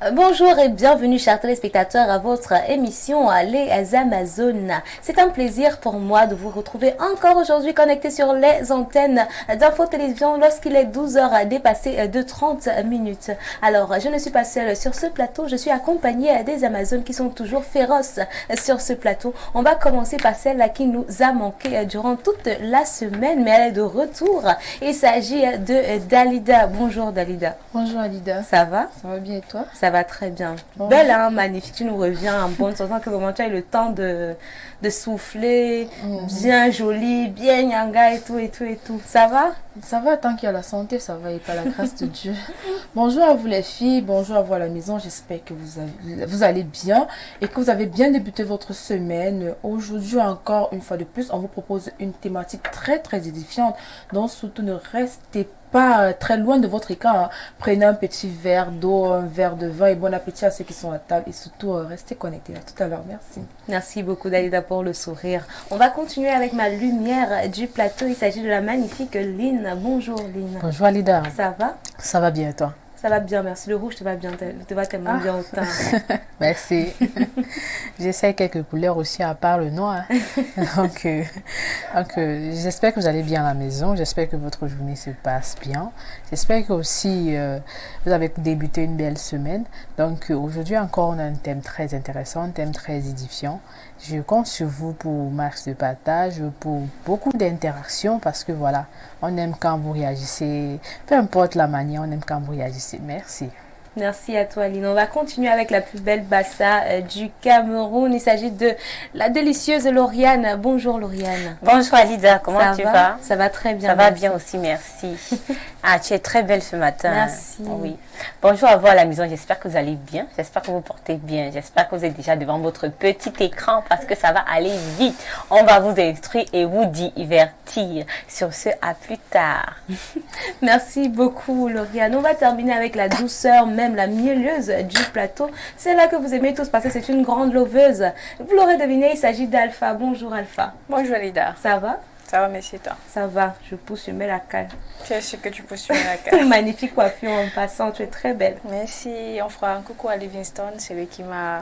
Bonjour et bienvenue chers téléspectateurs à votre émission Les Amazones. C'est un plaisir pour moi de vous retrouver encore aujourd'hui connectés sur les antennes d'Info Télévision lorsqu'il est 12h dépassé de 30 minutes. Alors je ne suis pas seule sur ce plateau, je suis accompagnée des Amazones qui sont toujours féroces sur ce plateau. On va commencer par celle qui nous a manqué durant toute la semaine mais elle est de retour. Il s'agit de Dalida. Bonjour Dalida. Bonjour Alida. Ça va? Ça va bien et toi? Ça va très bien. Bonjour. Belle, hein, magnifique. Tu nous reviens en bonne santé que vraiment tu as eu le temps de souffler, bien jolie, bien nyanga et tout, et tout, et tout. Ça va? Ça va, tant qu'il y a la santé, ça va et par la grâce de Dieu. Bonjour à vous les filles, bonjour à vous à la maison. J'espère que vous allez bien et que vous avez bien débuté votre semaine. Aujourd'hui, encore une fois de plus, on vous propose une thématique très très édifiante. Donc surtout ne restez pas très loin de votre écran. Hein. Prenez un petit verre d'eau, un verre de vin et bon appétit à ceux qui sont à table. Et surtout, restez connectés. À tout à l'heure. Merci. Merci beaucoup Dalida pour le sourire. On va continuer avec ma lumière du plateau. Il s'agit de la magnifique Lynn. Bonjour Lynn. Bonjour Alida. Ça va? Ça va bien et toi? Ça va bien, merci. Le rouge te va bien, te va tellement bien au teint. Merci. J'essaie quelques couleurs aussi à part le noir. Donc, j'espère que vous allez bien à la maison. J'espère que votre journée se passe bien. J'espère que aussi vous avez débuté une belle semaine. Donc, aujourd'hui encore, on a un thème très intéressant, un thème très édifiant. Je compte sur vous pour max de partage, pour beaucoup d'interactions parce que voilà, on aime quand vous réagissez. Peu importe la manière, on aime quand vous réagissez. Merci. Merci à toi, Lynn. On va continuer avec la plus belle bassa du Cameroun. Il s'agit de la délicieuse Lauriane. Bonjour, Lauriane. Bonjour, Alida. Comment tu vas? Ça va très bien. Ça va bien aussi, merci. Ah, tu es très belle ce matin. Merci. Oui. Bonjour à vous à la maison. J'espère que vous allez bien. J'espère que vous portez bien. J'espère que vous êtes déjà devant votre petit écran parce que ça va aller vite. On va vous instruire et vous divertir. Sur ce, à plus tard. Merci beaucoup, Lauriane. On va terminer avec la douceur, même la mielleuse du plateau. C'est là que vous aimez tous parce que c'est une grande loveuse. Vous l'aurez deviné, il s'agit d'Alpha. Bonjour, Alpha. Bonjour Lida. Ça va? Ça va, merci toi. Ça va, je pousse, je mets la cale. Tu es sûr que tu peux suivre la carte? Magnifique coiffure en passant, tu es très belle. Merci. On fera un coucou à Livingston, c'est lui qui m'a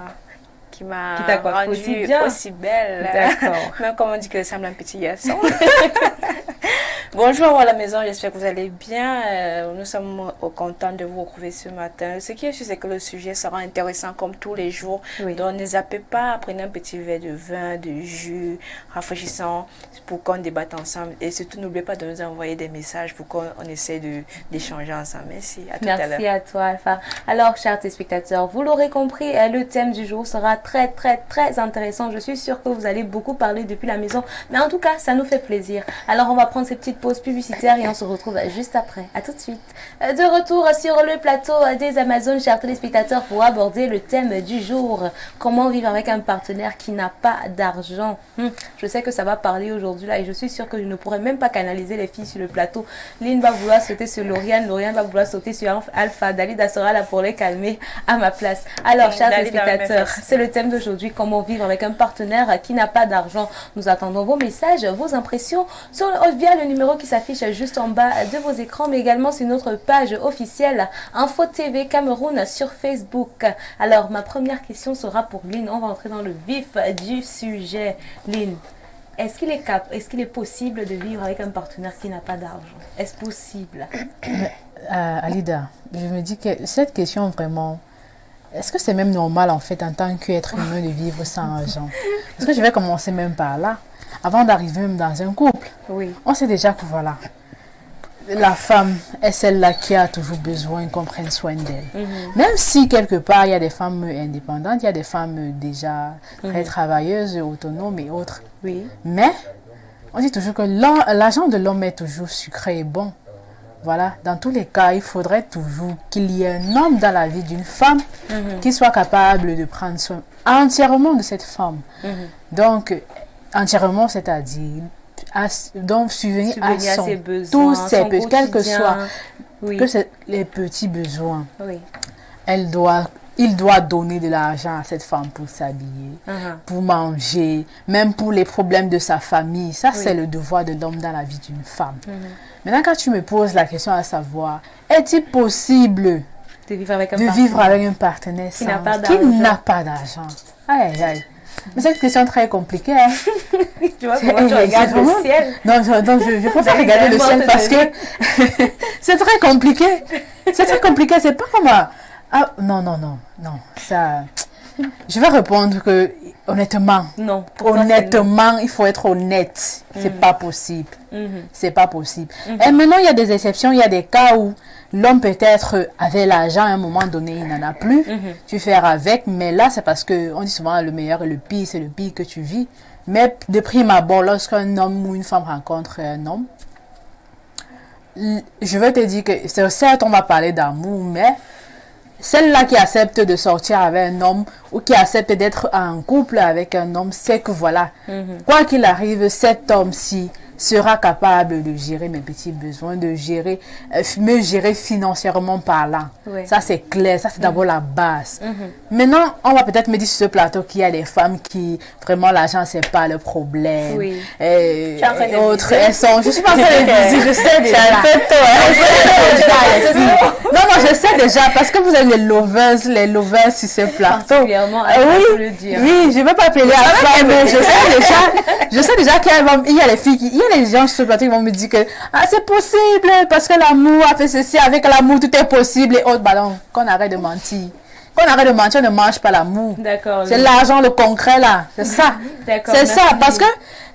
coiffé aussi belle. D'accord. Même comme on dit que ça ressemble à un petit garçon. Bonjour à la maison, j'espère que vous allez bien. Nous sommes contents de vous retrouver ce matin. Ce qui est sûr, c'est que le sujet sera intéressant comme tous les jours. Oui. Donc, ne zappez pas, prenez un petit verre de vin, de jus, rafraîchissant pour qu'on débatte ensemble. Et surtout, n'oubliez pas de nous envoyer des messages pour qu'on essaie d'échanger ensemble. Merci. À tout à l'heure. Merci à toi, Alpha. Alors, chers téléspectateurs, vous l'aurez compris, le thème du jour sera très, très, très intéressant. Je suis sûre que vous allez beaucoup parler depuis la maison. Mais en tout cas, ça nous fait plaisir. Alors, on va prendre ces petites pauses publicitaires et on se retrouve juste après. À tout de suite. De retour sur le plateau des Amazones, chers téléspectateurs, pour aborder le thème du jour. Comment vivre avec un partenaire qui n'a pas d'argent? Je sais que ça va parler aujourd'hui là et je suis sûre que je ne pourrai même pas canaliser les filles sur le plateau. Lynn va vouloir sauter sur Lauriane, Lauriane va vouloir sauter sur Alpha. Dalida sera là pour les calmer à ma place. Alors, chers téléspectateurs, c'est le thème d'aujourd'hui. Comment vivre avec un partenaire qui n'a pas d'argent? Nous attendons vos messages, vos impressions via le numéro qui s'affiche juste en bas de vos écrans, mais également sur notre page officielle Info TV Cameroun sur Facebook. Alors, ma première question sera pour Lynn. On va entrer dans le vif du sujet. Lynn, est-ce qu'il est possible de vivre avec un partenaire qui n'a pas d'argent? Est-ce possible? Alida, je me dis que cette question vraiment... Est-ce que c'est même normal en fait en tant qu'être humain de vivre sans argent? Parce que je vais commencer même par là. Avant d'arriver même dans un couple, oui, on sait déjà que voilà, la femme est celle-là qui a toujours besoin qu'on prenne soin d'elle. Même si quelque part il y a des femmes indépendantes, il y a des femmes déjà très travailleuses, autonomes et autres. Oui. Mais on dit toujours que l'argent de l'homme est toujours sucré et bon. Voilà, dans tous les cas, il faudrait toujours qu'il y ait un homme dans la vie d'une femme qui soit capable de prendre soin entièrement de cette femme. Donc, entièrement, c'est-à-dire donc subvenir à ses besoins, tous ses besoins, quels que soient les petits besoins. Oui. Il doit donner de l'argent à cette femme pour s'habiller, pour manger, même pour les problèmes de sa famille. Ça, c'est le devoir de l'homme dans la vie d'une femme. Maintenant, quand tu me poses la question à savoir, est-il possible de vivre avec un de partenaire vivre avec un partenaire qui n'a sans- pas qui d'argent. n'a pas d'argent. Aïe, aïe, aïe. Mais cette question est très compliquée. Hein. Tu vois comment tu C'est regardes le vraiment- ciel. Non, je préfère Dalida regarder est le ciel morte parce de que c'est très compliqué. C'est très compliqué. C'est pas comme ah, non, non, non, non. Ça, je vais répondre que honnêtement, Non. pour toi, c'est honnêtement, il faut être honnête. C'est pas possible. non. Mhm. C'est pas possible. Et maintenant, il y a des exceptions. Il y a des cas où l'homme peut-être avait l'argent à un moment donné, il n'en a plus. Tu fais avec, mais là, c'est parce que on dit souvent le meilleur et le pire, c'est le pire que tu vis. Mais de prime abord, lorsqu'un homme ou une femme rencontre un homme, je vais te dire que c'est certes, on va parler d'amour, mais celle-là qui accepte de sortir avec un homme ou qui accepte d'être en couple avec un homme, c'est que voilà, quoi qu'il arrive, cet homme-ci sera capable de gérer mes petits besoins, de gérer, me gérer financièrement parlant. Ouais. Ça, c'est clair. Ça, c'est d'abord la base. Maintenant, on va peut-être me dire sur ce plateau qu'il y a des femmes qui, vraiment, l'argent, c'est pas le problème. Oui. Et Tu es en train de autres, viser. elles sont... Je suis pas en train de viser, je sais déjà. un peu tôt, Je sais déjà, les filles. Non, non, je sais déjà, parce que vous avez les lovers sur ce plateau. Particulièrement, elle va oui, le dire. oui, je ne veux pas appeler à femme, mais je sais déjà qu'il y a les filles, il y a les gens sur le plateau qui vont me dire que ah, c'est possible, parce que l'amour a fait ceci, avec l'amour tout est possible, et autres. Bah non, qu'on arrête de mentir. Qu'on arrête de mentir, on ne mange pas l'amour. D'accord. C'est l'argent, le concret là, c'est ça. D'accord, C'est merci. ça, parce que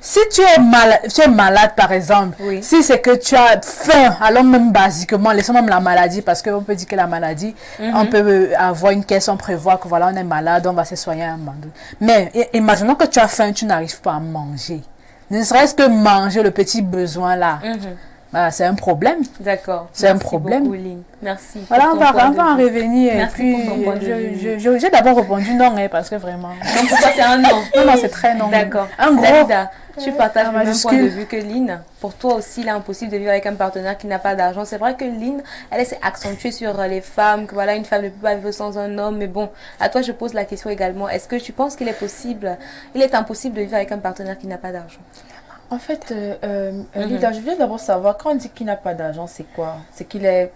si tu es malade par exemple, Oui. si c'est que tu as faim, alors même basiquement, laissons même la maladie, parce qu'on peut dire que la maladie, on peut avoir une caisse, on prévoit que voilà, on est malade, on va se soigner un moment donné. Mais imaginons que tu as faim, tu n'arrives pas à manger. Ne serait-ce que manger le petit besoin là, bah, c'est un problème. D'accord. C'est un Merci problème. beaucoup, Lynn. Merci. Voilà, pour on ton va point en de vue. revenir. Et Merci puis, pour ton point de vue. j'ai d'abord répondu non, hein, parce que vraiment. Donc pour toi, c'est un non. Non, non, c'est très non. D'accord. Un gros. Dalida, tu partages En le même majuscule. point de vue que Lynn. Pour toi aussi, il est impossible de vivre avec un partenaire qui n'a pas d'argent. C'est vrai que Lynn, elle s'est accentuée sur les femmes, que voilà, une femme ne peut pas vivre sans un homme. Mais bon, à toi, je pose la question également. Est-ce que tu penses qu'il est possible, il est impossible de vivre avec un partenaire qui n'a pas d'argent? En fait, Lida, je voulais d'abord savoir, quand on dit qu'il n'a pas d'argent, c'est quoi? C'est qu'il est...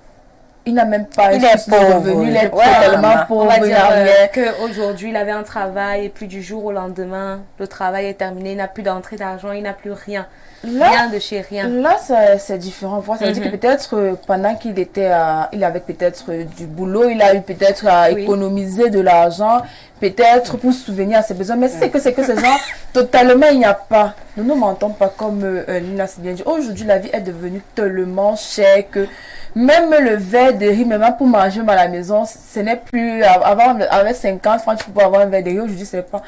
Il n'a même pas Il est de pauvre. revenu, il est Ouais, totalement On pauvre, va il dire n'a rien. qu'aujourd'hui, il avait un travail et puis du jour au lendemain, le travail est terminé, il n'a plus d'entrée d'argent, il n'a plus rien. Là, Rien de chez rien. Là, c'est différent. Ça veut dire que peut-être pendant qu'il était, il avait peut-être du boulot, il a eu peut-être à Oui. économiser de l'argent, peut-être pour se souvenir à ses besoins. Mais c'est que ces gens, totalement, il n'y a pas. Nous ne mentons pas comme Lina s'est bien dit. Aujourd'hui, la vie est devenue tellement chère que même le verre de riz, même pour manger à la maison, ce n'est plus. Avant, avec 50 francs, tu pouvais avoir un verre de riz. Aujourd'hui, c'est pas.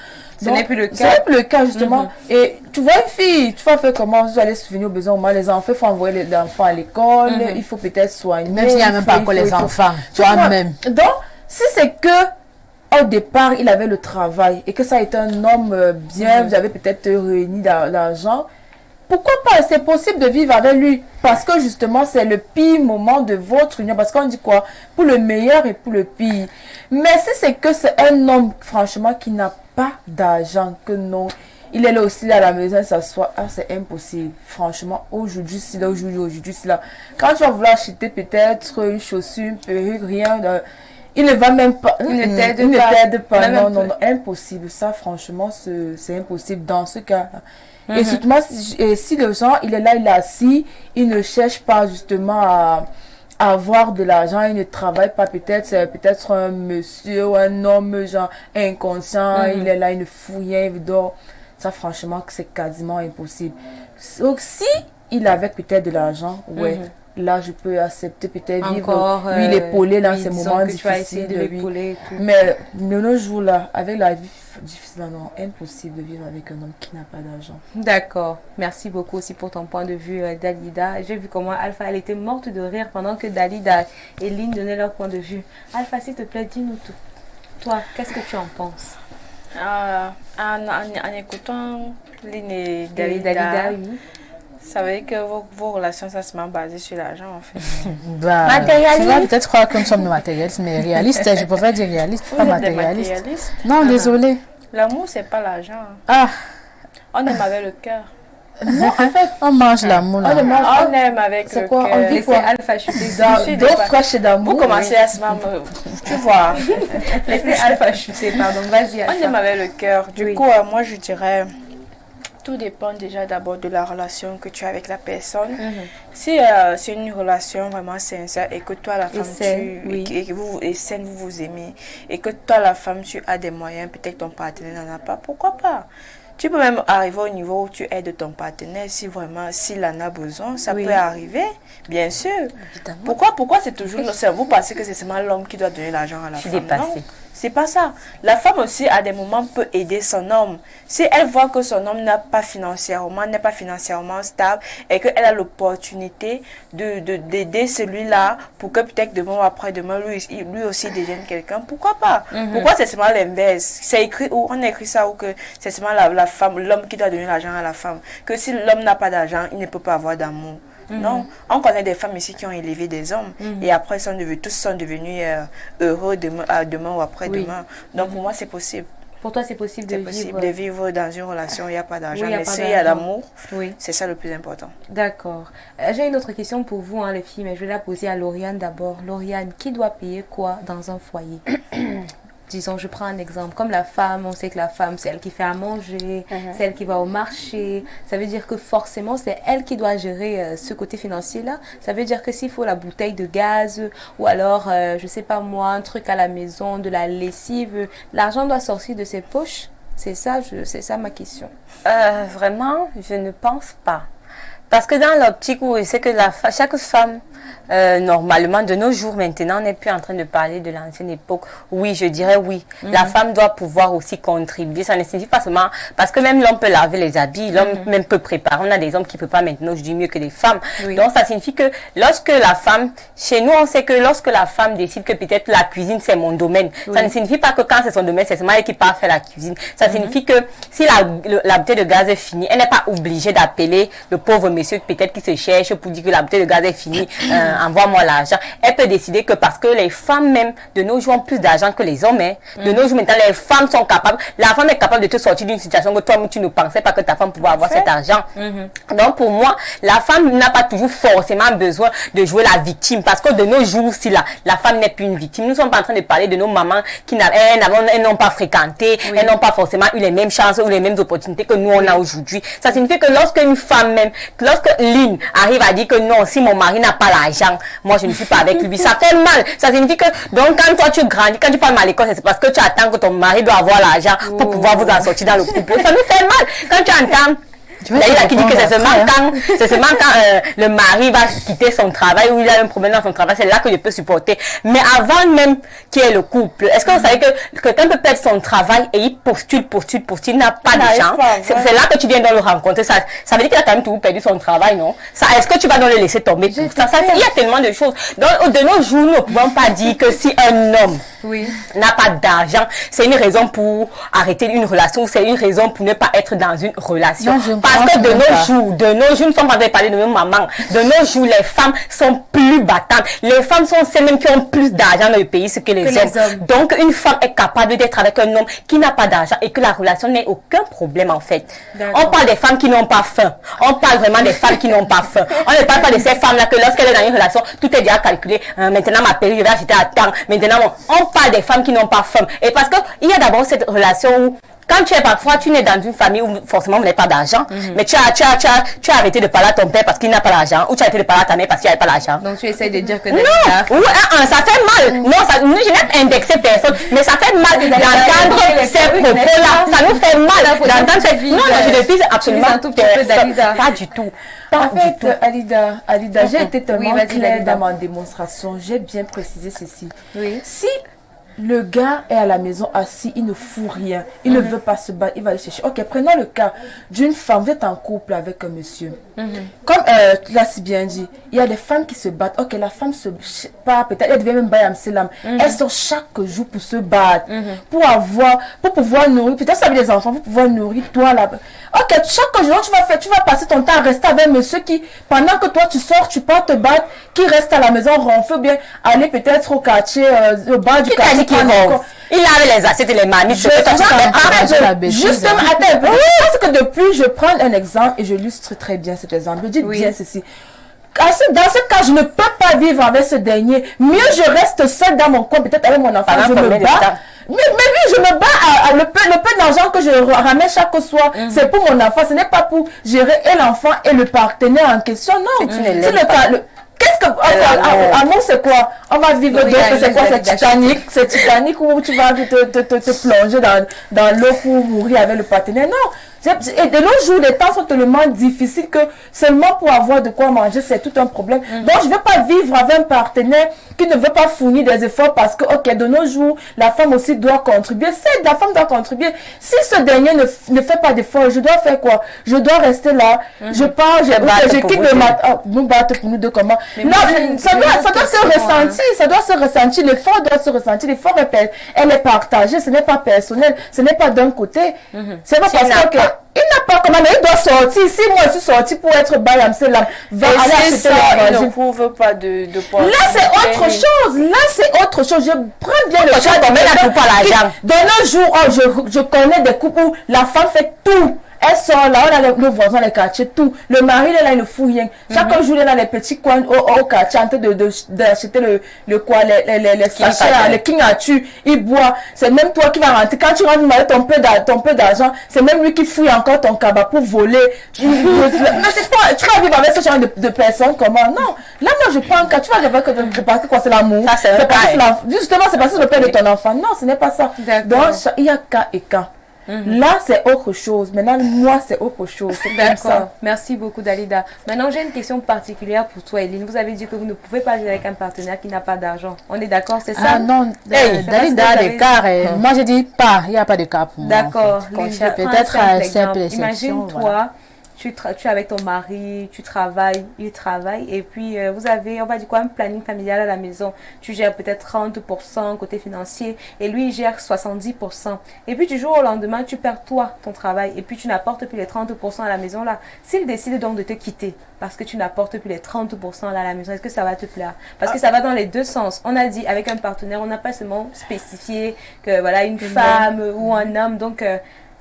Ce n'est plus le Ce cas. n'est plus le cas, justement. Et tu vois, une fille, tu vas faire comment? Vous allez souvenir aux besoins. Moi, les enfants, il faut envoyer les enfants à l'école, il faut peut-être soigner. Même s'il n'y a même pas encore les enfants, toi-même. Donc, si c'est que au départ, il avait le travail et que ça a été un homme bien, vous avez peut-être réuni l'argent, pourquoi pas? C'est possible de vivre avec lui parce que justement, c'est le pire moment de votre union. Parce qu'on dit quoi? Pour le meilleur et pour le pire. Mais si c'est que c'est un homme, franchement, qui n'a pas d'argent, que non, il est là aussi là à la maison, s'assoit, ah, c'est impossible. Franchement, aujourd'hui, c'est là, aujourd'hui, c'est là. Quand tu vas vouloir acheter peut-être une chaussure, une perruque, rien, il ne va même pas. Il ne t'aide il pas. ne t'aide pas. Même Non, un non, peu. non, impossible. Ça, franchement, c'est impossible dans ce cas. Et surtout, si le genre, il est là, il est assis, il ne cherche pas justement à avoir de l'argent, il ne travaille pas, peut-être c'est peut-être un monsieur ou un homme genre inconscient, il est là, il ne fout rien, il dort. Ça, franchement, c'est quasiment impossible. Donc, si il avait peut-être de l'argent, ouais, là, je peux accepter peut-être vivre, Encore, lui, l'épauler dans oui, ces disons moments que tu vas essayer difficiles. de Oui. l'épauler et tout. Mais de nos jours là, avec la vie difficile, non, impossible de vivre avec un homme qui n'a pas d'argent. D'accord. Merci beaucoup aussi pour ton point de vue, Dalida. J'ai vu comment Alpha, elle était morte de rire pendant que Dalida et Lynn donnaient leur point de vue. Alpha, s'il te plaît, dis-nous tout. Toi, qu'est-ce que tu en penses? En écoutant Lynn et Dalida, Dalida, oui. ça veut dire que vos relations, ça se met basées sur l'argent, en fait. Bah, Matérialiste. tu vas peut-être croire que nous sommes matérialistes, mais réalistes, je préfère dire réaliste, pas Vous êtes des matérialiste. matérialistes. Non, désolé. L'amour, c'est pas l'argent. Ah, On aime avec le cœur. Non, en fait, On mange l'amour. on là. mange. On aime avec C'est le quoi? cœur. On dit Laissez Alpha chuter. D'eau fraîche et d'amour. Pour commencer à se tu vois. Laissez Alpha chuter, pardon. Vas-y, On aime Alpha. avec le cœur. Du Oui. coup, moi, je dirais, tout dépend déjà d'abord de la relation que tu as avec la personne. Si c'est une relation vraiment sincère et que toi, la femme, saine, oui. et que vous, et saine, vous vous aimez, et que toi, la femme, tu as des moyens, peut-être ton partenaire n'en a pas, pourquoi pas? Tu peux même arriver au niveau où tu aides ton partenaire si vraiment, s'il en a besoin, ça Oui. peut arriver, bien sûr. Pourquoi c'est toujours, vous pensez que c'est seulement l'homme qui doit donner l'argent à la Je suis femme? dépassée. Non. C'est pas ça. La femme aussi, à des moments, peut aider son homme. Si elle voit que son homme n'est pas financièrement stable et qu'elle a l'opportunité d'aider celui-là pour que peut-être demain ou après-demain, lui aussi devienne quelqu'un, pourquoi pas? Pourquoi c'est seulement l'inverse? C'est écrit où on a écrit ça ou que c'est seulement la femme, l'homme qui doit donner l'argent à la femme. Que si l'homme n'a pas d'argent, il ne peut pas avoir d'amour. Non, on connaît des femmes ici qui ont élevé des hommes et après tous sont devenus heureux demain ou après-demain. Donc pour moi c'est possible. Pour toi, c'est possible C'est de possible vivre. de vivre dans une relation où il n'y a pas d'argent. Oui, il y a Mais pas s'il y a d'argent. l'amour, Oui. c'est ça le plus important. D'accord. J'ai une autre question pour vous, hein, les filles, mais je vais la poser à Lauriane d'abord. Lauriane, qui doit payer quoi dans un foyer? Disons, je prends un exemple. Comme la femme, on sait que la femme, c'est elle qui fait à manger, c'est elle qui va au marché. Ça veut dire que forcément, c'est elle qui doit gérer ce côté financier-là. Ça veut dire que s'il faut la bouteille de gaz ou alors, je sais pas moi, un truc à la maison, de la lessive, l'argent doit sortir de ses poches. C'est ça ma question. Vraiment, je ne pense pas. Parce que dans l'optique où c'est que chaque femme, normalement, de nos jours maintenant, on n'est plus en train de parler de l'ancienne époque. Oui, je dirais oui. La femme doit pouvoir aussi contribuer. Ça ne signifie pas seulement... Parce que même l'homme peut laver les habits, l'homme même peut préparer. On a des hommes qui préparent maintenant, je dis mieux que les femmes. Oui. Donc, ça signifie que lorsque la femme... Chez nous, on sait que lorsque la femme décide que peut-être la cuisine, c'est mon domaine, ça ne signifie pas que quand c'est son domaine, c'est seulement elle qui part faire la cuisine. Ça signifie que si la bouteille de gaz est finie, elle n'est pas obligée d'appeler le pauvre monsieur peut-être qui se cherche pour dire que la bouteille de gaz est finie, envoie-moi l'argent. Elle peut décider que parce que les femmes même de nos jours ont plus d'argent que les hommes, hein. De nos jours maintenant les femmes sont capables, la femme est capable de te sortir d'une situation que toi tu ne pensais pas que ta femme pouvait avoir cet argent. Donc pour moi, la femme n'a pas toujours forcément besoin de jouer la victime parce que de nos jours si la femme n'est plus une victime. Nous ne sommes pas en train de parler de nos mamans qui elles n'ont pas fréquenté, elles n'ont pas forcément eu les mêmes chances ou les mêmes opportunités que nous on a aujourd'hui. Ça signifie que lorsque une femme même, lorsque Lynn arrive à dire que non, si mon mari n'a pas l'argent, moi je ne suis pas avec lui, ça fait mal. Ça signifie que donc quand toi tu grandis, quand tu parles à l'école, c'est parce que tu attends que ton mari doit avoir l'argent pour pouvoir vous en sortir dans le couple. Ça nous fait mal. Quand tu entends d'ailleurs, qui dit que c'est seulement quand le mari va quitter son travail ou il a un problème dans son travail, c'est là que je peux supporter. Mais avant même qu'il y ait le couple, est-ce que vous savez que quelqu'un peut perdre son travail et il postule, il n'a pas d'argent. C'est là que tu viens de le rencontrer. Ça veut dire qu'il a quand même toujours perdu son travail, non? Est-ce que tu vas donc le laisser tomber pour ça? Il y a tellement de choses. Donc, de nos jours, nous ne pouvons pas dire que si un homme n'a pas d'argent, c'est une raison pour arrêter une relation, c'est une raison pour ne pas être dans une relation. Non, parce que de nos jours, nous ne sommes pas en train de parler de nos mamans. De nos jours, les femmes sont plus battantes. Les femmes sont celles même qui ont plus d'argent dans le pays que les hommes. Donc, une femme est capable d'être avec un homme qui n'a pas d'argent et que la relation n'ait aucun problème en fait. On parle des femmes qui n'ont pas faim. On parle vraiment des femmes qui n'ont pas faim. On ne parle pas de ces femmes-là que lorsqu'elle est dans une relation, tout est déjà calculé. Maintenant, ma péri, je vais acheter à temps. Maintenant, on parle des femmes qui n'ont pas faim. Et parce qu'il y a d'abord cette relation où quand tu es parfois, tu n'es dans une famille où forcément vous n'avez pas d'argent, mais tu as arrêté de parler à ton père parce qu'il n'a pas d'argent, ou tu as arrêté de parler à ta mère parce qu'il n'y a pas d'argent. Donc tu essaies de dire que non, ça fait mal. Non, je n'ai pas indexé personne, mais ça fait mal d'entendre ces propos-là. Ça nous fait mal d'entendre ces... Non, je ne dis absolument pas du tout. En fait, Alida, j'ai été tellement claire Alida. dans ma démonstration. J'ai bien précisé ceci. Oui. Si le gars est à la maison assis, il ne fout rien, il ne veut pas se battre, il va aller chercher. Ok, prenons le cas d'une femme, vous êtes en couple avec un monsieur. Comme tu l'as si bien dit, il y a des femmes qui se battent. Ok, la femme se bat, peut-être elle devient même bayam selam. Elle sort chaque jour pour se battre, pour pouvoir nourrir, peut-être ça veut des enfants, pour pouvoir nourrir toi là. Ok, chaque jour tu vas passer ton temps à rester avec monsieur qui, pendant que toi tu sors, tu pars te battre, qui reste à la maison ronfle, bien aller peut-être au quartier, au bas du quartier. Il lave les assiettes et les marmites. Justement, attends, parce que depuis, je prends un exemple et je illustre très bien cet exemple. Je dis bien ceci. Dans ce cas, je ne peux pas vivre avec ce dernier. Mieux, je reste seule dans mon coin, peut-être avec mon enfant. Je me bats. Mais oui, je me bats. Le peu d'argent que je ramène chaque soir, c'est pour mon enfant. Ce n'est pas pour gérer et l'enfant et le partenaire en question. Non. Qu'est-ce que amour, c'est quoi? On va vivre d'autres, c'est quoi? C'est Titanic où tu vas te plonger dans l'eau pour mourir avec le partenaire. Non. Et de nos jours, les temps sont tellement difficiles que seulement pour avoir de quoi manger, c'est tout un problème. Donc, je ne veux pas vivre avec un partenaire qui ne veut pas fournir des efforts parce que, ok, de nos jours, la femme aussi doit contribuer. C'est la femme doit contribuer. Si ce dernier ne fait pas d'efforts, je dois faire quoi? Je dois rester là. Je pars, je quitte le matin. Nous battre pour nous deux comment? Non, ça doit se ressentir. Ça doit se ressentir. L'effort doit se ressentir. L'effort, elle est partagée. Ce n'est pas personnel. Ce n'est pas d'un côté. C'est pas parce que il n'a pas comment, mais il doit sortir. Si moi je suis sortie pour être Bayam Selam, va aller acheter ça, il ne couvre pas de poids. Là, c'est autre chose. Là, c'est autre chose. Je prends bien le cas de nos jours, je connais des couples où la femme fait tout. Elle sort là, on a le voisin, les quartiers, tout. Le mari, là, il ne fout rien. Chaque jour, il est dans les petits coins au quartier, en train d'acheter les sachets, les king-atu, il boit. C'est même toi qui vas rentrer. Quand tu rentres demander ton peu d'argent, c'est même lui qui fouille encore ton cabas pour voler. Mais c'est pas, tu vas vivre avec ce genre de personnes, comment? Non. Là, moi, je prends un cas, tu vas rêver que parce que quoi, c'est l'amour. Justement, c'est parce que c'est le père de ton enfant. Non, ce n'est pas ça. Donc, il y a cas et cas. Là, c'est autre chose. Maintenant, moi, c'est autre chose. D'accord. Merci beaucoup, Dalida. Maintenant, j'ai une question particulière pour toi, Eline. Vous avez dit que vous ne pouvez pas vivre avec un partenaire qui n'a pas d'argent. On est d'accord, c'est ça? Ah non, Dalida a des cas. Moi, je dis pas. Il n'y a pas de cas pour moi. D'accord. Peut-être un simple exception. Imagine-toi. Tu es avec ton mari, tu travailles, il travaille, et puis vous avez, on va dire quoi, un planning familial à la maison. Tu gères peut-être 30% côté financier, et lui, il gère 70%. Et puis du jour au lendemain, tu perds toi, ton travail, et puis tu n'apportes plus les 30% à la maison là. S'il décide donc de te quitter, parce que tu n'apportes plus les 30% là à la maison, est-ce que ça va te plaire? Parce que ça va dans les deux sens. On a dit, avec un partenaire, on n'a pas seulement spécifié que voilà, une femme ou un homme, donc...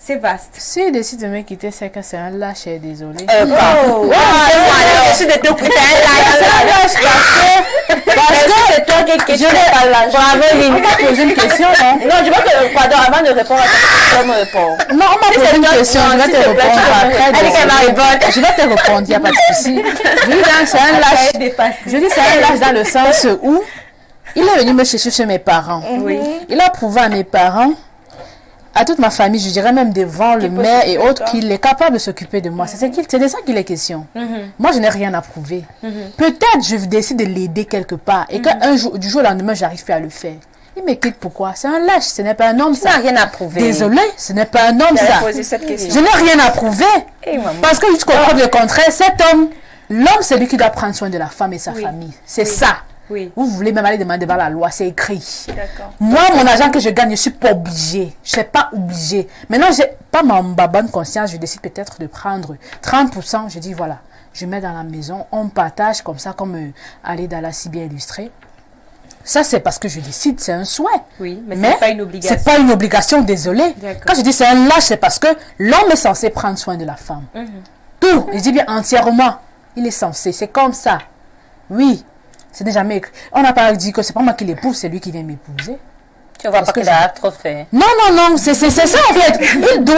c'est vaste. S'il décide de me quitter, c'est que c'est un lâche, désolé. Je suis de te couper un lâche. Parce que c'est toi qui es pas lâche. Bravo, Lynn. On m'a posé une question, non? Non, je veux que, pardon, avant de répondre à ta question, me répond. Non, on m'a posé une question, je vais te répondre après. Elle dit qu'elle va répondre. Je vais te répondre, il n'y a pas de souci. Je dis, c'est un lâche. Je dis, c'est un lâche dans le sens où il est venu me chercher chez mes parents. Il a prouvé à mes parents, à toute ma famille, je dirais même devant le maire et autres, qu'il est capable de s'occuper de moi. C'est de ça qu'il est question. Moi, je n'ai rien à prouver. Peut-être je décide de l'aider quelque part et qu'un jour, du jour au lendemain, j'arrive plus à le faire. Il me quitte pourquoi? C'est un lâche, ce n'est pas un homme ça. Tu n'as rien à prouver. Désolé, ce n'est pas un homme ça. Je n'ai rien à prouver. Parce que jusqu'au preuve le contraire, cet homme, l'homme, c'est lui qui doit prendre soin de la femme et sa famille. C'est ça. Oui. Vous voulez même aller demander devant la loi, c'est écrit. Moi, mon argent que je gagne, je ne suis pas obligée. Je ne suis pas obligée. Maintenant, je n'ai pas ma bonne conscience, je décide peut-être de prendre 30%. Je dis, voilà, je mets dans la maison, on partage comme ça, comme Alida l'a si bien illustré. Ça, c'est parce que je décide, c'est un souhait. Oui, mais ce n'est pas une obligation. C'est pas une obligation, désolé. Quand je dis c'est un lâche, c'est parce que l'homme est censé prendre soin de la femme. Tout, je dis bien entièrement. Il est censé, c'est comme ça. Oui. Ce n'est jamais écrit. On n'a pas dit que c'est pas moi qui l'épouse, c'est lui qui vient m'épouser. Tu vois pas qu'il a trop fait. Non, c'est ça en fait. Il doit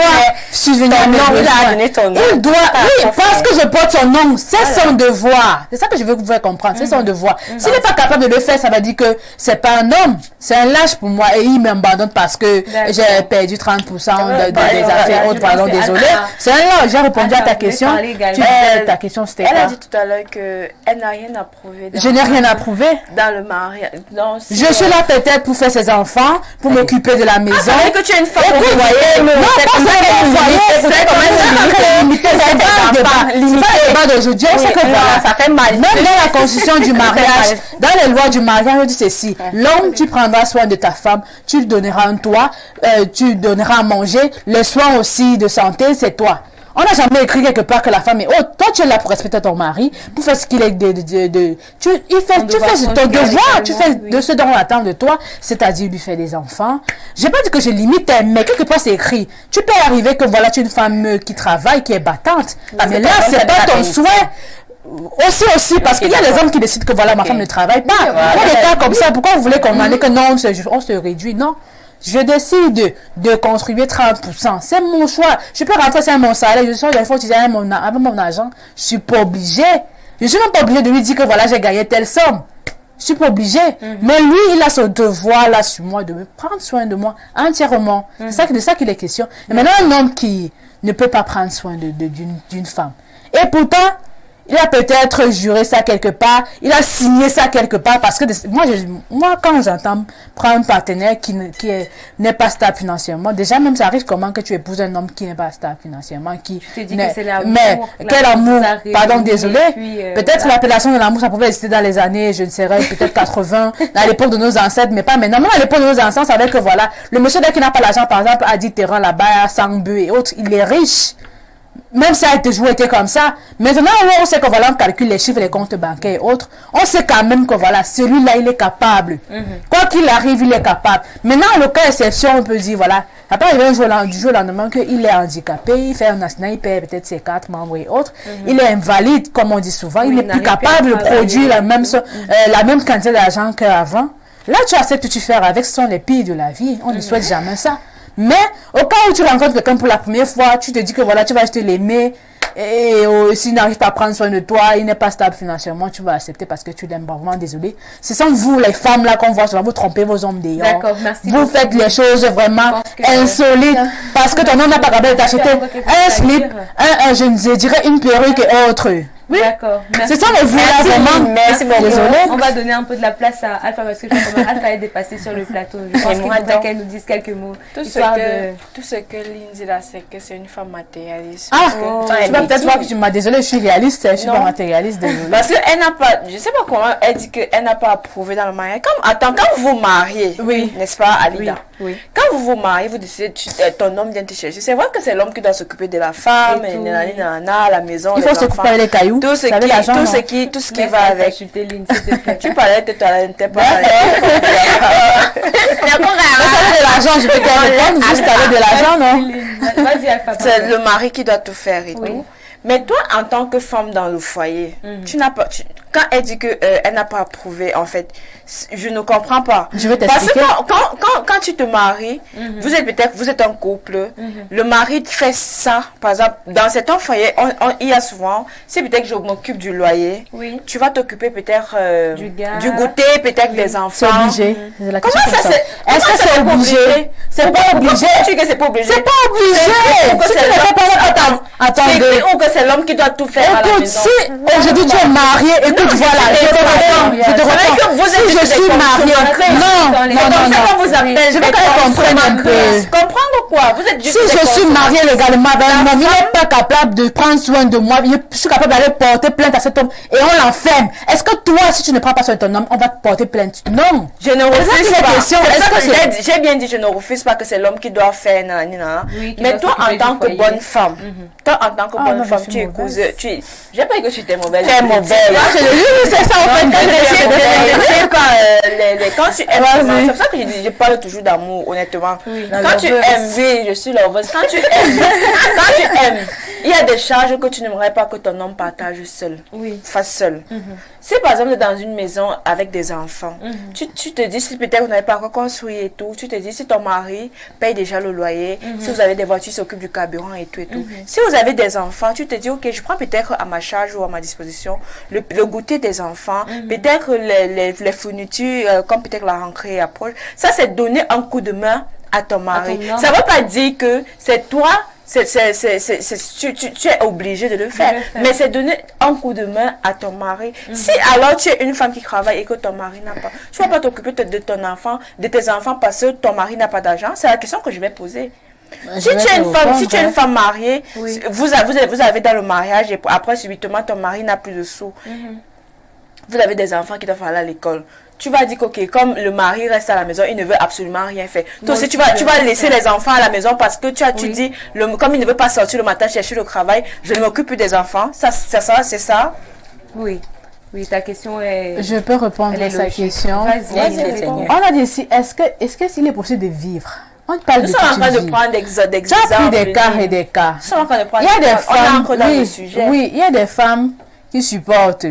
subvenir à mes besoins. Il a donné ton nom. Il doit, oui, parce que je porte son nom, c'est son devoir. C'est ça que je veux que vous pouvez comprendre, c'est son devoir. S'il n'est pas capable de le faire, ça veut dire que c'est pas un homme, c'est un lâche pour moi et il m'abandonne parce que j'ai perdu 30% des affaires autres. Pardon, désolé. C'est un lâche. J'ai répondu à ta question. Ta question c'était quoi? Elle a dit tout à l'heure qu'elle n'a rien à prouver. Je n'ai rien à prouver. Dans le mariage. Je suis là peut-être pour faire ses enfants, pour m'occuper de la maison. Ah, que tu es une femme au foyer. Non, pas c'est le débat d'aujourd'hui. On sait que voilà, ça fait mal. Même dans la constitution du mariage, dans les lois du mariage, on dit ceci. L'homme, tu prendras soin de ta femme, tu lui donneras un toit, tu lui donneras à manger. Le soin aussi de santé, c'est toi. On n'a jamais écrit quelque part que la femme est haute. Toi, tu es là pour respecter ton mari, pour faire ce qu'il est tu fais ton devoir, tu fais de ce dont on attend de toi, c'est-à-dire lui faire des enfants. J'ai pas dit que je limite, mais quelque part c'est écrit. Tu peux arriver que voilà, tu es une femme qui travaille, qui est battante. Mais là, c'est pas ton souhait. Aussi, parce qu'il y a des hommes qui décident que voilà, ma femme ne travaille pas. Il y a des cas comme ça. Pourquoi vous voulez qu'on en ait que non, on se réduit? Non. Je décide de contribuer 30%. C'est mon choix. Je peux rentrer sur mon salaire. Je suis il faut utiliser avec mon argent. Je suis pas obligée. Je suis même pas obligée de lui dire que voilà, j'ai gagné telle somme. Je suis pas obligée. Mais lui, il a son devoir là sur moi de me prendre soin de moi entièrement. C'est de ça qu'il est question. Et maintenant, un homme qui ne peut pas prendre soin d'une femme. Et pourtant, il a peut-être juré ça quelque part, il a signé ça quelque part, parce que moi quand j'entends prendre un partenaire qui n'est pas stable financièrement, déjà même ça arrive comment que tu épouses un homme qui n'est pas stable financièrement, mais quel amour, pardon, désolé, peut-être l'appellation de l'amour, ça pouvait exister dans les années, je ne sais, peut-être 80, à l'époque de nos ancêtres, mais pas maintenant. Même à l'époque de nos ancêtres, ça savait que voilà, le monsieur dès qu'il n'a pas l'argent, par exemple, a dit terrain là-bas, à Sangbu et autres, il est riche. Même si ça a toujours été comme ça. Maintenant, on sait que voilà, on calcule les chiffres, les comptes bancaires et autres. On sait quand même que voilà, celui-là, il est capable. Quoi qu'il arrive, il est capable. Maintenant, le cas exception, on peut dire, voilà, ça peut arriver du jour au lendemain qu'il est handicapé, il fait un accident, il perd peut-être ses 4 membres et autres. Il est invalide, comme on dit souvent. Il n'est plus capable de produire la même quantité d'argent qu'avant. Là, tu acceptes que tu fais avec, ce sont les pires de la vie. On ne souhaite jamais ça. Mais au cas où tu rencontres quelqu'un pour la première fois, tu te dis que voilà, tu vas acheter l'aimer et s'il n'arrive pas à prendre soin de toi, il n'est pas stable financièrement, tu vas accepter parce que tu l'aimes vraiment, désolé. Ce sont vous, les femmes là qu'on voit, ça va vous tromper vos hommes d'ailleurs. D'accord, merci. Vous faites les choses vraiment insolites parce que ton homme n'a pas capable de t'acheter un slip, je dirais une perruque et autre. Oui, d'accord. C'est ça les vous là vraiment. Merci beaucoup. Désolé. On va donner un peu de la place à Alpha parce que je crois que Alpha est dépassé sur le plateau. Je pense qu'il faudrait qu'elle nous dise quelques mots. Tout ce que Lynn dit là, c'est que c'est une femme matérialiste. Tu vas peut-être voir que tu m'as désolé, je suis réaliste, je suis pas matérialiste. Désolé. Parce qu'elle n'a pas, je sais pas comment, elle dit qu'elle n'a pas approuvé dans le mariage. Quand vous vous mariez, n'est-ce pas, Alida? Oui. Quand vous vous mariez, vous décidez, ton homme vient te chercher. C'est vrai que c'est l'homme qui doit s'occuper de la femme, à la maison. Il faut s'occuper avec les cailloux. Tout ce qui va avec. Tu parlais de toi, t'es pas de l'argent, je peux te répondre, juste avec de l'argent, non? Vas-y, Alpha. C'est le mari qui doit tout faire et tout. Mais toi, en tant que femme dans le foyer, tu n'as pas. Quand elle dit que elle n'a pas approuvé, en fait, je ne comprends pas. Je vais t'expliquer. Parce que quand tu te maries, vous êtes un couple, le mari fait ça. Par exemple, dans certains foyers, il y a souvent, c'est peut-être que je m'occupe du loyer, tu vas t'occuper peut-être du goûter, peut-être des enfants. C'est obligé. Comment ça c'est? Est-ce que c'est obligé? C'est pas obligé. Tu dis que c'est pas obligé? C'est pas obligé. Attendez. Ou que c'est l'homme qui doit tout faire à la maison. Si aujourd'hui tu es marié, écoute, voilà, je te réponds. Si je suis mariée, non, je veux qu'elle comprenne un peu. Comprendre quoi? Vous êtes juste. Si je suis mariée légalement, il n'est pas capable de prendre soin de moi. Je suis capable d'aller porter plainte à cet homme et on l'enferme. Est-ce que toi, si tu ne prends pas soin de ton homme, on va te porter plainte? Non. Je ne refuse pas. J'ai bien dit, je ne refuse pas que c'est l'homme qui doit faire. Mais toi, en tant que bonne femme, tu es épouse. J'ai pas dit que tu étais mauvaise. T'es mauvaise. C'est ça en fait. Quand tu aimes, c'est pour ça que je parle toujours d'amour, honnêtement. Quand tu aimes, oui, je suis l'heureuse. Quand tu aimes, il y a des charges que tu n'aimerais pas que ton homme partage seul, fasse seul. Si par exemple, dans une maison avec des enfants, tu te dis, si peut-être vous n'avez pas reconstruit et tout, tu te dis, si ton mari paye déjà le loyer, si vous avez des voitures, s'occupe du carburant et tout et tout. Si vous avez des enfants, tu te dis, ok, je prends peut-être à ma charge ou à ma disposition le goûter des enfants, peut-être les fournitures, comme peut-être la rentrée approche. Ça, c'est donner un coup de main à ton mari. Ça ne veut pas dire que c'est toi. Tu es obligé de le faire. Mais c'est donner un coup de main à ton mari. Si alors tu es une femme qui travaille et que ton mari n'a pas, tu ne vas pas t'occuper de ton enfant, de tes enfants parce que ton mari n'a pas d'argent. C'est la question que je vais poser. Si tu es une femme mariée, vous avez dans le mariage et après subitement ton mari n'a plus de sous. Vous avez des enfants qui doivent aller à l'école. tu vas dire que, ok, comme le mari reste à la maison, il ne veut absolument rien faire. Toi Moi aussi, aussi, tu vas laisser les enfants à la maison parce que tu dis, comme il ne veut pas sortir le matin chercher le travail, je ne m'occupe plus des enfants. C'est ça? Oui. Oui, ta question est... Je peux répondre Elle est à sa logique. question. Vas-y, réponds. On a dit ici, est-ce que s'il est possible de vivre? On parle Nous de sommes en train de vie. prendre des Tu as exemples. pris des cas et des cas. Nous sommes en train de prendre Il y a des des cas. On est femmes, encore dans le oui, sujet. oui, il y a des femmes qui supportent.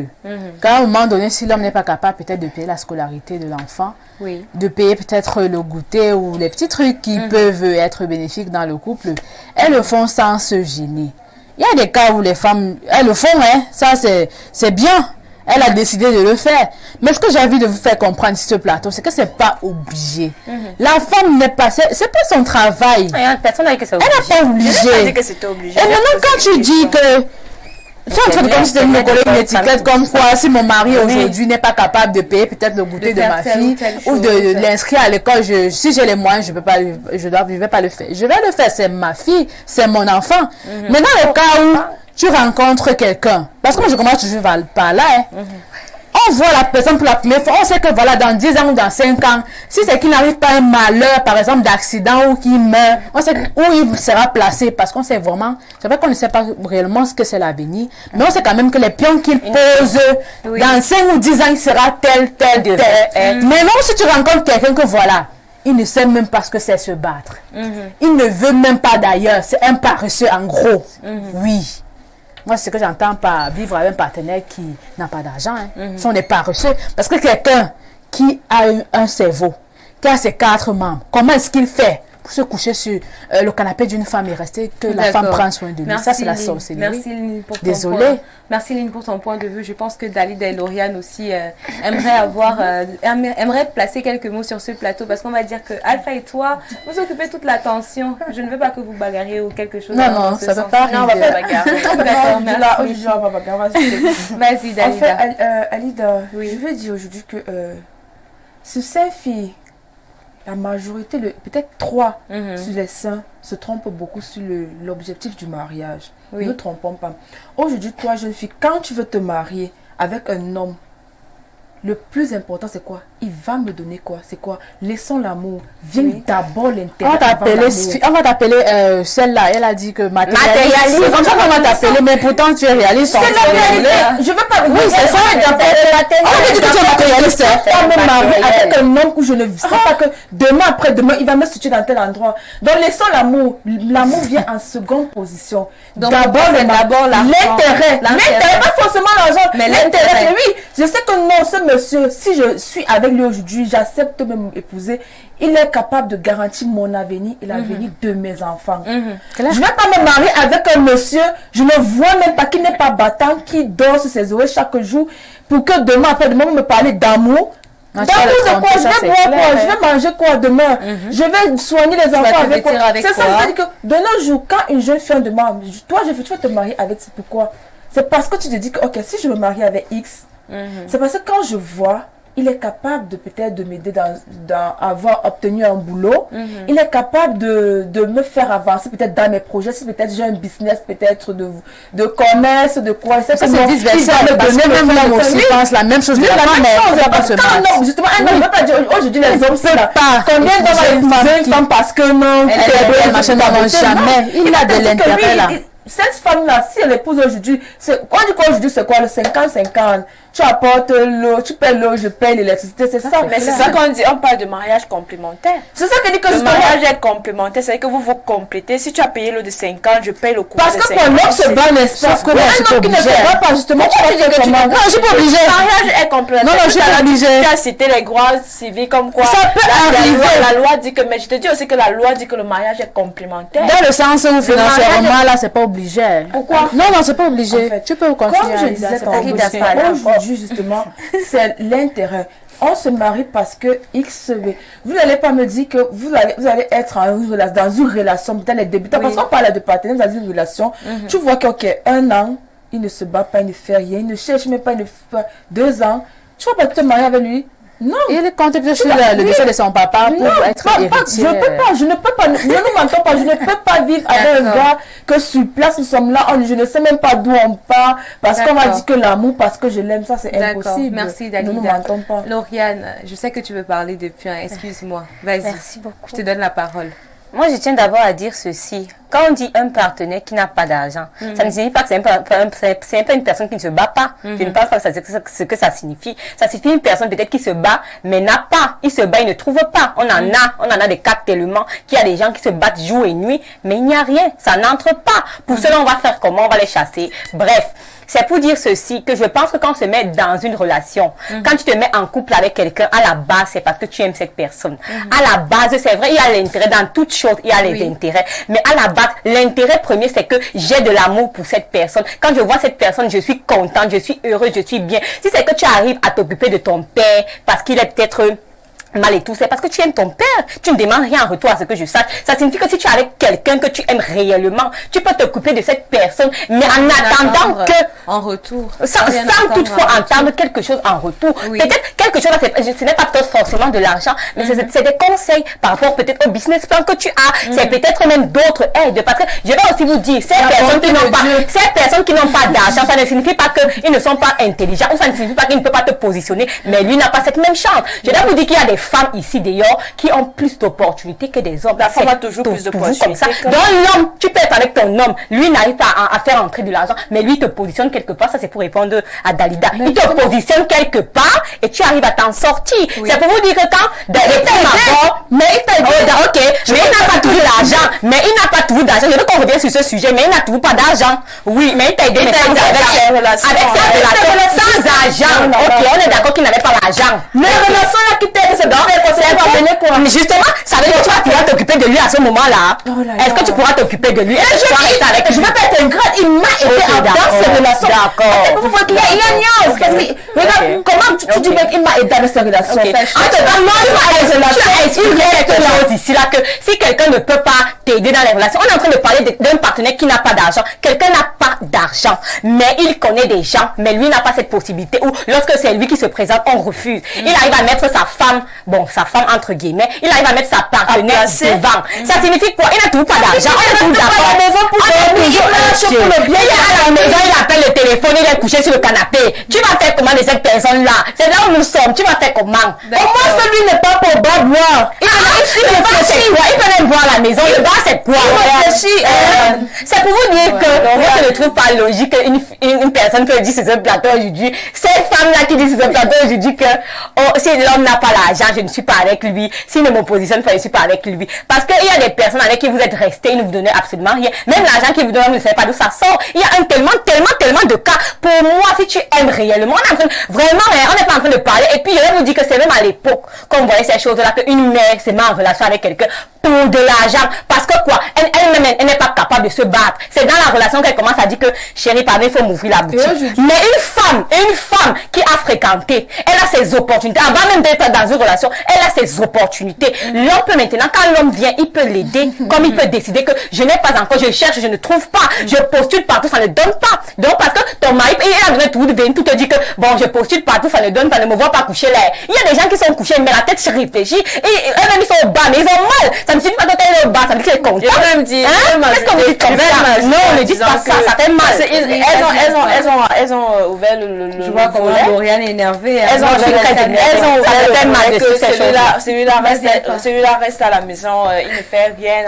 Qu'à un moment donné, si l'homme n'est pas capable peut-être de payer la scolarité de l'enfant, Oui. de payer peut-être le goûter ou les petits trucs qui peuvent être bénéfiques dans le couple, elles le font sans se gêner. Il y a des cas où les femmes, elles le font, hein, ça c'est bien. Elle a décidé de le faire. Mais ce que j'ai envie de vous faire comprendre sur ce plateau, c'est que c'est pas obligé. La femme n'est pas, c'est pas son travail. Personne n'a dit que c'est Elle obligé. n'est pas Je n'ai pas dit obligée. que c'était obligé. Et maintenant, quand tu dis que tu es en train de comme si tu me coller une étiquette comme quoi si mon mari aujourd'hui n'est pas capable de payer peut-être le goûter de faire ma telle fille ou telle ou de chose. l'inscrire à l'école, si j'ai les moyens, je vais pas le faire. Je vais le faire, c'est ma fille, c'est mon enfant. Mais dans le cas où tu rencontres quelqu'un, parce que moi je commence toujours par là, hein, on voit la personne pour la première fois, on sait que voilà, dans 10 ans ou dans 5 ans, si c'est qu'il n'arrive pas un malheur, par exemple d'accident ou qu'il meurt, on sait où il sera placé parce qu'on sait vraiment, c'est vrai qu'on ne sait pas réellement ce que c'est l'avenir, mais on sait quand même que les pions qu'il pose, dans 5 ou 10 ans, il sera tel. Mais non, si tu rencontres quelqu'un que voilà, il ne sait même pas ce que c'est se battre. Il ne veut même pas d'ailleurs, c'est un paresseux en gros. Oui. Moi, c'est ce que j'entends par vivre avec un partenaire qui n'a pas d'argent. Ce sont des paresseux. Parce que quelqu'un qui a un cerveau, qui a ses 4 membres, comment est-ce qu'il fait pour se coucher sur le canapé d'une femme et rester que la femme prenne soin de lui? Ça, c'est la sorcellerie. Merci, Lynn, pour ton Désolée. point. Merci, Lynn, pour ton point de vue. Je pense que Dalida et Lauriane aussi aimeraient placer quelques mots sur ce plateau parce qu'on va dire que Alpha et toi, vous occupez toute l'attention. Je ne veux pas que vous bagarriez ou quelque chose. Non, ça ne peut pas Non, on va pas arriver. bagarrer. D'accord, merci. Aujourd'hui, on va bagarrer. Vas-y, En Dalida. fait, Alida, je veux dire aujourd'hui que sur ces filles, la majorité, peut-être 3 sur les 5, se trompent beaucoup sur l'objectif du mariage. Oui. Ne trompons pas. Aujourd'hui, toi, jeune fille, quand tu veux te marier avec un homme, le plus important, c'est quoi? Il va me donner quoi? C'est quoi? Laissons l'amour. Viens d'abord l'intérêt. On va t'appeler celle-là. Elle a dit que matérialiste. C'est comme ça qu'on va t'appeler, mais pourtant tu es réaliste. C'est la réalité. Je veux pas. Oui, c'est ça. On va dire que tu es matérialiste. Pas me marier avec un homme où je ne sais pas que demain après-demain, il va me situer dans tel endroit. Donc laissons l'amour. L'amour vient en seconde position. Donc, D'abord l'intérêt. L'intérêt, pas forcément l'argent. Mais l'intérêt, c'est oui. Je sais que non, ce monsieur, si je suis avec lui aujourd'hui, j'accepte de m'épouser. Il est capable de garantir mon avenir et l'avenir de mes enfants. Je ne vais pas me marier avec un monsieur, je ne vois même pas qu'il n'est pas battant, qui dort sur ses oreilles chaque jour pour que demain, après-demain, vous me parlez d'amour. D'amour de quoi? Je vais boire quoi? Je vais manger quoi demain? Je vais soigner les enfants avec quoi? C'est ça, c'est-à-dire que de nos jours, quand une jeune fille demande, toi, tu veux te marier avec, c'est pourquoi? C'est parce que tu te dis que, ok, si je me marie avec X, c'est parce que quand je vois, il est capable de peut-être de m'aider dans avoir obtenu un boulot. Il est capable de me faire avancer peut-être dans mes projets. Si peut-être j'ai un business peut-être de commerce, de quoi. Ça, c'est vice-versa. Parce que même l'homme aussi pense la même chose de la femme. Justement, un homme ne veut pas dire aujourd'hui les hommes c'est là. Pas. Combien d'hommes épouser une femme parce que non. Jamais. Il a de l'intérêt là. Cette femme-là, si elle épouse aujourd'hui, on dit quoi aujourd'hui, c'est quoi le 50-50? Tu apportes l'eau, tu payes l'eau, je paye l'électricité, c'est ça. Mais c'est ça qu'on dit, on parle de mariage complémentaire. C'est ça qui dit que le mariage est complémentaire, c'est que vous vous complétez. Si tu as payé l'eau de 50, je paye le courant parce de 50. Parce que pour l'homme se bat, n'est-ce pas? Sauf que moi, je suis pas obligée. Pas justement, tu vas dire comment? Non, je suis pas obligée. Le mariage est complémentaire. Non, je suis pas obligée. Tu as cité les droits civils comme quoi. Ça peut arriver. La loi dit que, mais je te dis aussi que la loi dit que le mariage est complémentaire. Dans le sens où financièrement, là, c'est pas obligé. Pourquoi? Non, c'est pas obligé. Tu peux continuer. Comme je disais aujourd'hui, justement, c'est l'intérêt. On se marie parce que X. Vous n'allez pas me dire que vous allez être dans une relation, peut-être les débutants, parce qu'on parle de partenaires dans une relation. Tu vois que, ok, 1 an, il ne se bat pas, il ne fait rien, il ne cherche même pas, il ne fait pas 2 ans. Tu vas pas te marier avec lui. Non. Il compte peut-être sur le décès de son papa pour être héritier. Je ne peux pas, ne nous mentons pas, je ne peux pas vivre avec un gars que sur place, nous sommes là, je ne sais même pas d'où on part, parce qu'on m'a dit que l'amour, parce que je l'aime, ça c'est impossible. Merci Dalida. Ne nous mentons pas. Lauriane, je sais que tu veux parler depuis, excuse-moi. Vas-y. Merci beaucoup. Je te donne la parole. Moi, je tiens d'abord à dire ceci. Quand on dit un partenaire qui n'a pas d'argent, ça ne signifie pas que c'est un peu une personne qui ne se bat pas. Je ne pense pas que ce que ça signifie. Ça signifie une personne peut-être qui se bat, mais n'a pas. Il se bat, il ne trouve pas. On en a des cas tellement qu'il y a des gens qui se battent jour et nuit, mais il n'y a rien. Ça n'entre pas. Pour cela, on va faire comment? On va les chasser. Bref. C'est pour dire ceci, que je pense que quand on se met dans une relation, quand tu te mets en couple avec quelqu'un, à la base, c'est parce que tu aimes cette personne. À la base, c'est vrai, il y a l'intérêt dans toute chose, il y a les intérêts. Mais à la base, l'intérêt premier, c'est que j'ai de l'amour pour cette personne. Quand je vois cette personne, je suis contente, je suis heureuse, je suis bien. Si c'est que tu arrives à t'occuper de ton père, parce qu'il est peut-être mal et tout, c'est parce que tu aimes ton père. Tu ne demandes rien en retour à ce que je sache. Ça signifie que si tu es avec quelqu'un que tu aimes réellement, tu peux t'occuper de cette personne, mais en attendant que... En retour. Sans toutefois entendre quelque chose en retour. Oui. Peut-être quelque chose, ce n'est pas forcément de l'argent, mais c'est des conseils par rapport peut-être au business plan que tu as. C'est peut-être même d'autres aides. Parce que je vais aussi vous dire, ces personnes qui n'ont pas d'argent, ça ne signifie pas qu'ils ne sont pas intelligents, ou ça ne signifie pas qu'ils ne peuvent pas te positionner, mais lui n'a pas cette même chance. Je vais vous dire qu'il y a des femmes ici d'ailleurs qui ont plus d'opportunités que des hommes. La femme a toujours plus d'opportunités. Donc l'homme, tu peux être avec ton homme, lui n'arrive pas à faire entrer de l'argent, mais lui te positionne quelque part. Ça c'est pour répondre à Dalida. Il te positionne quelque part et tu arrives à t'en sortir. Oui. C'est pour vous dire que quand mais il n'a pas toujours d'argent. Mais il n'a pas toujours d'argent. Je veux qu'on revienne sur ce sujet, mais il n'a toujours pas d'argent. Oui, mais il t'a aidé avec sa relation sans argent. Ok, on est d'accord qu'il n'avait pas l'argent. Mais relation là qui t'aide, c'est justement, ça veut dire que tu vas t'occuper de lui à ce moment-là. Est-ce que tu pourras t'occuper de lui? Je vais pas être ingrate, il m'a aidé dans ces relations. D'accord. Vous voyez qu'il y a une nuance. Regarde, comment tu dis qu'il m'a aidé dans ces relations? Ici là que si quelqu'un ne peut pas t'aider dans les relations, on est en train de parler d'un partenaire qui n'a pas d'argent. Quelqu'un n'a pas d'argent, mais il connaît des gens, mais lui n'a pas cette possibilité. Ou lorsque c'est lui qui se présente, on refuse. Il arrive à mettre sa femme entre guillemets, il arrive à mettre sa partenaire devant. Ça signifie quoi? Il n'a toujours pas d'argent. On est tous d'accord. Il est à la maison, il appelle le téléphone, il est couché sur le canapé. Tu vas faire comment de cette personne-là? C'est là où nous sommes. Tu vas faire comment? Au moins, celui n'est pas pour bas boire. Il peut même boire à la maison. Le bar, c'est quoi? C'est pour vous dire que moi, je ne trouve pas logique qu'une personne peut dire sur un plateau aujourd'hui, cette femme-là qui dit sur un plateau aujourd'hui que si l'homme n'a pas l'argent, je ne suis pas avec lui. S'il ne me positionne pas, je ne suis pas avec lui. Parce qu'il y a des personnes avec qui vous êtes restés, ils ne vous donnent absolument rien. Même l'argent qu'ils vous donnent, vous ne savez pas d'où ça sort. Il y a tellement de cas. Pour moi, si tu aimes réellement, on n'est pas en train de parler. Et puis, je vais vous dire que c'est même à l'époque qu'on voyait ces choses-là, qu'une mère se met en relation avec quelqu'un pour de l'argent. Parce que quoi? Elle n'est pas capable de se battre. C'est dans la relation qu'elle commence à dire que, chérie, pardon, il faut m'ouvrir la boutique. Mais une femme qui a fréquenté, elle a ses opportunités. Avant même d'être dans une relation, elle a ses opportunités. L'homme peut maintenant, quand l'homme vient, il peut l'aider, comme il peut décider que je n'ai pas encore, je cherche, je ne trouve pas, je postule partout, ça ne donne pas. Donc, parce que ton mari, il a donné tout te dit que, bon, je postule partout, ça ne donne pas, ne me voit pas coucher là. Il y a des gens qui sont couchés, mais la tête se réfléchit, et eux-mêmes, ils sont au bas, mais ils ont mal. Ça ne signifie pas que quand il est au bas, ça veut dire qu'il est content. Je même dit, qu'est-ce qu'on dit comme ça? Non, ne dites pas ça, ça fait mal. Elles ont ouvert le. Je vois comment Lauriane est énervée. Elles ont ouvert le celui-là reste à la maison, il ne fait rien.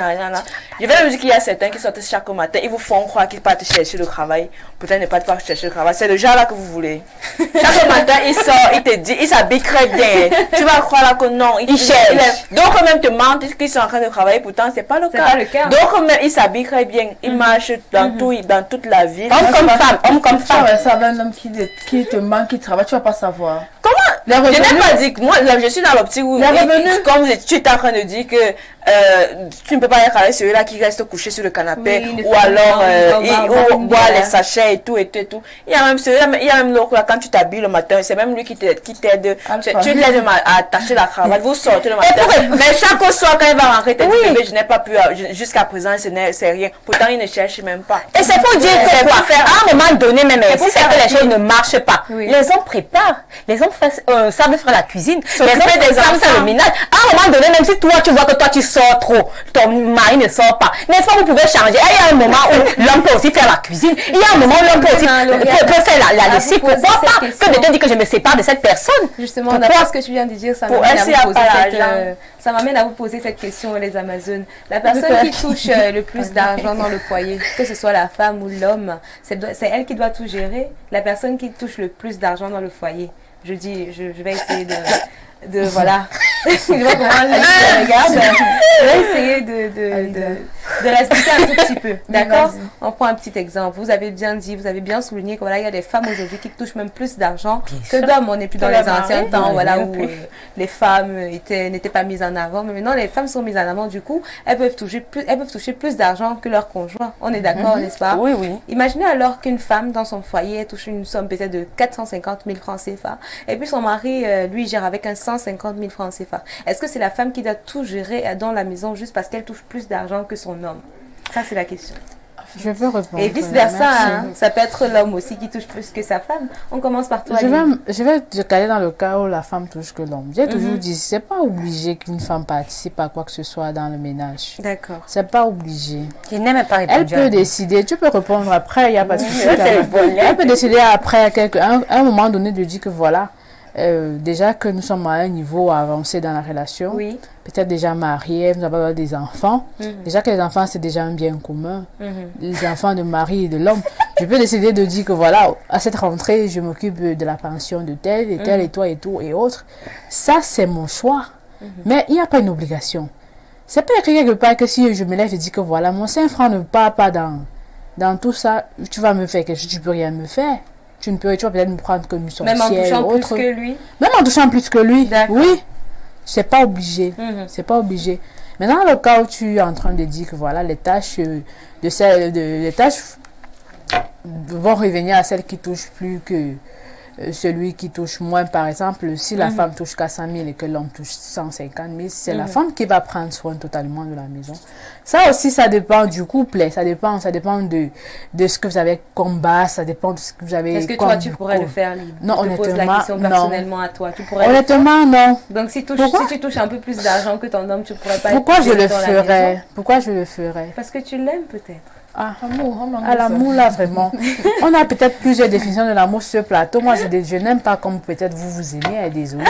Je vais même dire qu'il y a certains qui sortent chaque matin, ils vous font croire qu'ils partent chercher le travail. Peut-être ne pas chercher le travail. C'est le genre là que vous voulez. Chaque matin, il sort, il te dit, il s'habille très bien. Tu vas croire là que non, il cherche. D'autres même te mentent qu'ils sont en train de travailler, pourtant c'est pas le cas. D'autres même, ils s'habillent très bien. Ils marchent dans toute la ville. Homme comme femme. Tu vas un homme qui te manque, qui travaille, tu vas pas savoir. Comment? Je n'ai pas dit que moi, je suis dans l'optique où, comme tu es en train de dire que tu ne peux pas être avec celui-là qui reste couché sur le canapé, Oui, ou alors ou boire les sachets et tout. Il y a même l'autre là, quand tu t'habilles le matin, c'est même lui qui t'aide. Tu l'aides à attacher la cravate, vous sortez le matin. Mais chaque soir, quand il va rentrer, il dit, bébé, je n'ai pas pu, jusqu'à présent, c'est rien. Pourtant, il ne cherche même pas. Et c'est pour dire que, à un moment donné, même si c'est que les choses ne marchent pas, les hommes préparent, les hommes savent faire la cuisine, les hommes savent faire le ménage. À un moment donné, même si toi, tu vois que toi, tu sors trop, ton mari ne sort pas, n'est-ce pas, vous pouvez changer. Il y a un moment où l'homme peut aussi faire la cuisine. Il y a un moment où l'homme peut aussi faire la lessive. Pourquoi pas que quelqu'un dit que je me sépare de cette personne? Justement, d'après ce que tu viens de dire, ça m'amène à vous poser cette question, les Amazones. La personne qui touche le plus d'argent dans le foyer, que ce soit la femme ou l'homme, c'est elle qui doit tout gérer. La personne qui touche le plus d'argent dans le foyer. Je vais essayer voilà. Je vois comment elle regarde. Je vais essayer de l'expliquer un tout petit peu. D'accord? On prend un petit exemple. Vous avez bien dit, vous avez bien souligné que voilà, il y a des femmes aujourd'hui qui touchent même plus d'argent que d'hommes. On n'est plus dans les anciens temps, voilà, où les femmes n'étaient pas mises en avant. Mais maintenant, les femmes sont mises en avant. Du coup, elles peuvent toucher plus d'argent que leur conjoint. On est d'accord, n'est-ce pas? Oui, oui. Imaginez alors qu'une femme dans son foyer, elle touche une somme peut-être de 450 000 francs CFA. Et puis son mari, lui, gère avec un 150 000 francs CFA. Est-ce que c'est la femme qui doit tout gérer dans la maison juste parce qu'elle touche plus d'argent que son homme? Ça, c'est la question. Je peux répondre. Et vice-versa, hein, ça peut être l'homme aussi qui touche plus que sa femme. On commence par toi. Je vais te caler dans le cas où la femme touche que l'homme. J'ai toujours dit, c'est pas obligé qu'une femme participe à quoi que ce soit dans le ménage. D'accord. C'est pas obligé. Je n'ai même pas répondu. Elle peut décider, tu peux répondre après, il n'y a pas de souci. Elle peut décider après, à un moment donné, de dire que voilà, déjà que nous sommes à un niveau avancé dans la relation, oui. Peut-être déjà mariés, nous avons des enfants. Déjà que les enfants, c'est déjà un bien commun. Les enfants de mari et de l'homme. Je peux décider de dire que voilà, à cette rentrée, je m'occupe de la pension de tel et tel et toi et tout et autres. Ça, c'est mon choix. Mais il n'y a pas une obligation. C'est pas écrit quelque part que si je me lève et dis que voilà, mon 5 francs ne part pas dans tout ça, tu vas me faire quelque chose, tu peux rien me faire. Tu vas peut-être me prendre comme une sorcière. Même en touchant plus que lui. Même en touchant plus que lui. Oui. C'est pas obligé. C'est pas obligé. Mais dans le cas où tu es en train de dire que voilà, les tâches vont revenir à celles qui touchent plus que celui qui touche moins. Par exemple, si la femme touche 400 000 et que l'homme touche 150 000, c'est la femme qui va prendre soin totalement de la maison. Ça aussi, ça dépend du couple. Ça dépend de ce que vous avez comme base, ça dépend de ce que vous avez. Est-ce que toi, tu pourrais le faire libre? Non, honnêtement, je te pose la question personnellement à toi. Tu pourrais honnêtement, non. Donc, si tu touches un peu plus d'argent que ton homme, tu pourrais pas. Pourquoi je le ferais? Pourquoi je le ferais? Parce que tu l'aimes peut-être. Ah, l'amour là, vraiment. On a peut-être plusieurs définitions de l'amour sur ce plateau. Moi, je n'aime pas comme peut-être vous aimez, désolé.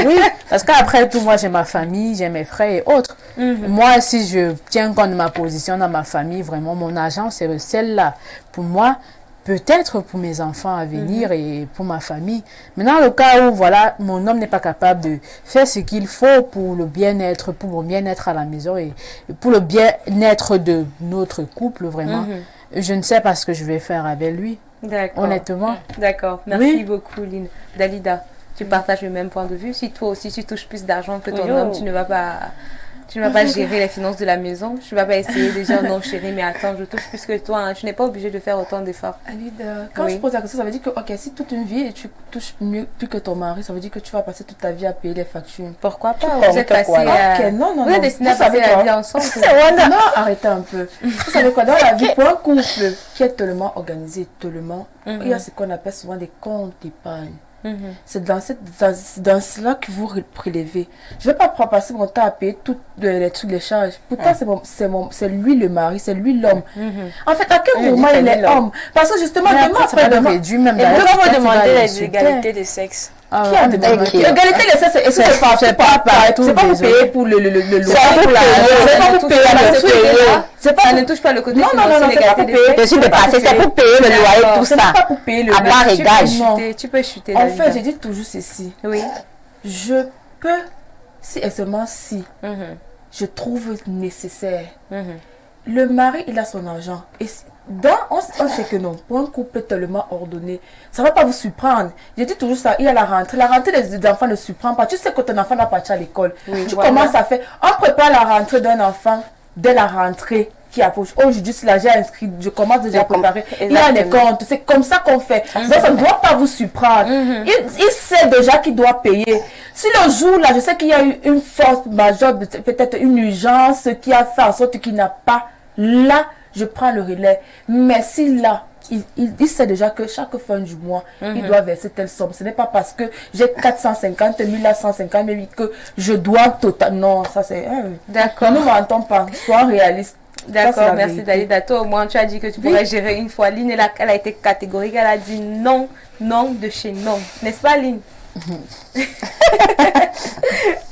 Oui, parce qu'après tout, moi, j'ai ma famille, j'ai mes frères et autres. Moi, si je tiens compte de ma position dans ma famille, vraiment, mon argent, c'est celle-là. Pour moi, peut-être pour mes enfants à venir et pour ma famille. Mais dans le cas où, voilà, mon homme n'est pas capable de faire ce qu'il faut pour le bien-être, pour mon bien-être à la maison et pour le bien-être de notre couple, vraiment, je ne sais pas ce que je vais faire avec lui. D'accord. Honnêtement. D'accord. Merci beaucoup, Lynn. Dalida, tu partages le même point de vue. Si toi aussi, tu touches plus d'argent que ton homme, tu ne vas pas gérer les finances de la maison. Tu ne vas pas essayer de dire non chérie, mais attends, je touche plus que toi. Hein. Tu n'es pas obligé de faire autant d'efforts. Alida, quand je pose la question, ça veut dire que ok, si toute une vie et tu touches plus que ton mari, ça veut dire que tu vas passer toute ta vie à payer les factures. Pourquoi pas? Vous êtes passé à... non. Vous êtes destiné à passer la vie ensemble. Non, arrêtez un peu. Vous savez quoi, dans la vie, pour un couple qui est tellement organisé, tellement, il y a ce qu'on appelle souvent des comptes d'épargne. C'est dans cela que vous prélevez. Je ne vais pas passer mon temps à payer tous les trucs, les charges. Pourtant, c'est lui le mari, c'est lui l'homme. En fait, à quel moment il est homme? Parce que justement, demain après demain, et pourquoi vous demandez l'égalité de sexe? Qui a demandé l'égalité de sexe? C'est pas pour payer pour le loyer. C'est pas pour payer le loyer. Ça ne touche pas le côté financier, l'égalité de sexe. Je suis dépassée, c'est pour payer le loyer, tout ça. C'est pas pour payer le loyer. À part égage. Tu peux chuter. En fait, je dis toujours ceci. Oui. Je peux, si et seulement si, je trouve nécessaire. Le mari, il a son argent. Et on sait que non, pour un couple tellement ordonné, ça ne va pas vous surprendre. Je dis toujours ça, il y a la rentrée. La rentrée des enfants ne surprend pas. Tu sais que ton enfant va partir à l'école. Tu commences à faire, on prépare la rentrée d'un enfant dès la rentrée qui approche. Aujourd'hui, si là j'ai inscrit, je commence déjà à préparer. Il y a les Exactement. comptes. C'est comme ça qu'on fait. Donc ça ne doit pas vous surprendre. Il sait déjà qu'il doit payer. Si le jour là, je sais qu'il y a eu une force majeure, peut-être une urgence qui a fait en sorte qu'il n'a pas, là, je prends le relais. Mais si là, il sait déjà que chaque fin du mois, il doit verser telle somme. Ce n'est pas parce que j'ai 450 000 à 150 000 que je dois totalement. Non, ça c'est... D'accord. Ne m'entends pas. Sois réaliste. D'accord, merci Dalida. Toi, au moins, tu as dit que tu pourrais gérer une fois. Lynn, elle a été catégorique. Elle a dit non, non de chez non. N'est-ce pas, Lynn?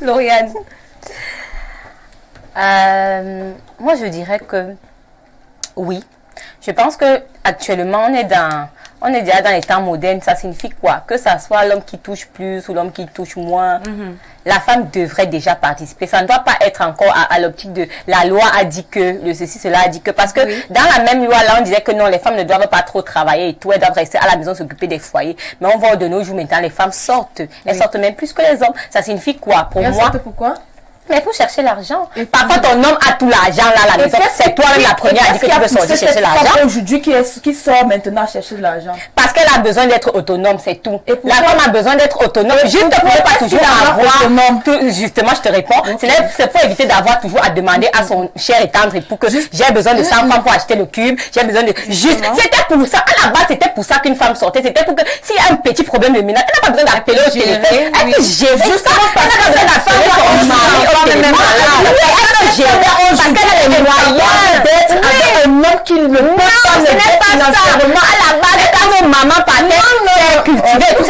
Lauriane. Moi, je dirais que oui. Je pense que actuellement on est déjà dans les temps modernes. Ça signifie quoi? Que ça soit l'homme qui touche plus ou l'homme qui touche moins, la femme devrait déjà participer. Ça ne doit pas être encore à l'optique de la loi a dit que, le ceci, cela a dit que. Parce que dans la même loi, là, on disait que non, les femmes ne doivent pas trop travailler et tout. Elles doivent rester à la maison, s'occuper des foyers. Mais on voit de nos jours maintenant, les femmes sortent. Elles sortent même plus que les hommes. Ça signifie quoi? Pour moi, Pourquoi? mais pour chercher l'argent. Parfois, ton homme a tout l'argent là à la maison. C'est toi la première à dire que tu veux sortir chercher l'argent. Aujourd'hui, qui sort maintenant chercher de l'argent? Parce qu'elle a besoin d'être autonome, c'est tout. Et La femme a besoin d'être autonome. Juste pour ne pas toujours avoir... Justement, je te réponds. C'est pour éviter d'avoir toujours à demander à son cher et tendre époux que j'ai besoin de 100 francs pour acheter le cube. J'ai besoin de... Juste, c'était pour ça. À la base, c'était pour ça qu'une femme sortait. C'était pour que s'il y a un petit problème de ménage, elle n'a pas besoin d'appeler au téléphone. Elle peut gérer ça. Elle n'a pas besoin d'appeler son mari. Parce qu'elle a les moyens d'être avec un homme qui ne peut pas le faire financièrement. À la base, quand mon maman partait cultiver tout,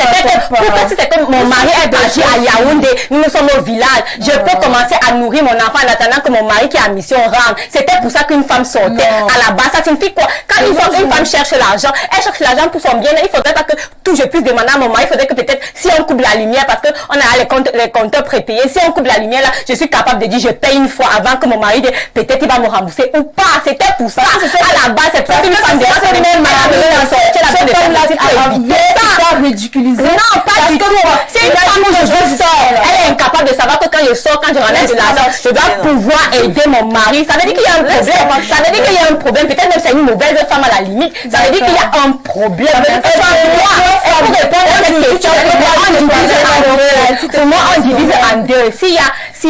c'était que mon mari est parti à Yaoundé, nous sommes au village. Je peux commencer à nourrir mon enfant en attendant que mon mari qui est en mission rentre. C'était pour ça qu'une femme sortait. À la base, ça signifie quoi? Quand une femme cherche l'argent, elle cherche l'argent pour son bien. Il faudrait pas que tout je puisse demander à mon mari. Il faudrait que peut-être si on coupe la lumière, parce qu'on a les compteurs prépayés, si on coupe la lumière là, je suis capable de dire je paye une fois avant que mon mari dise peut-être il va me rembourser ou pas. C'était pour ça. À la base, c'est pas une femme de ridiculiser. Non, pas du tout. C'est une femme où je sors. Elle est incapable de savoir que quand je sors, quand je ramène de l'argent, je dois pouvoir aider mon mari. Ça veut dire qu'il y a un problème. Ça veut dire qu'il y a un problème. Peut-être même c'est une mauvaise femme à la limite. Ça veut dire qu'il y a un problème. Pour répondre à cette question, pour moi, on divise en deux. S'il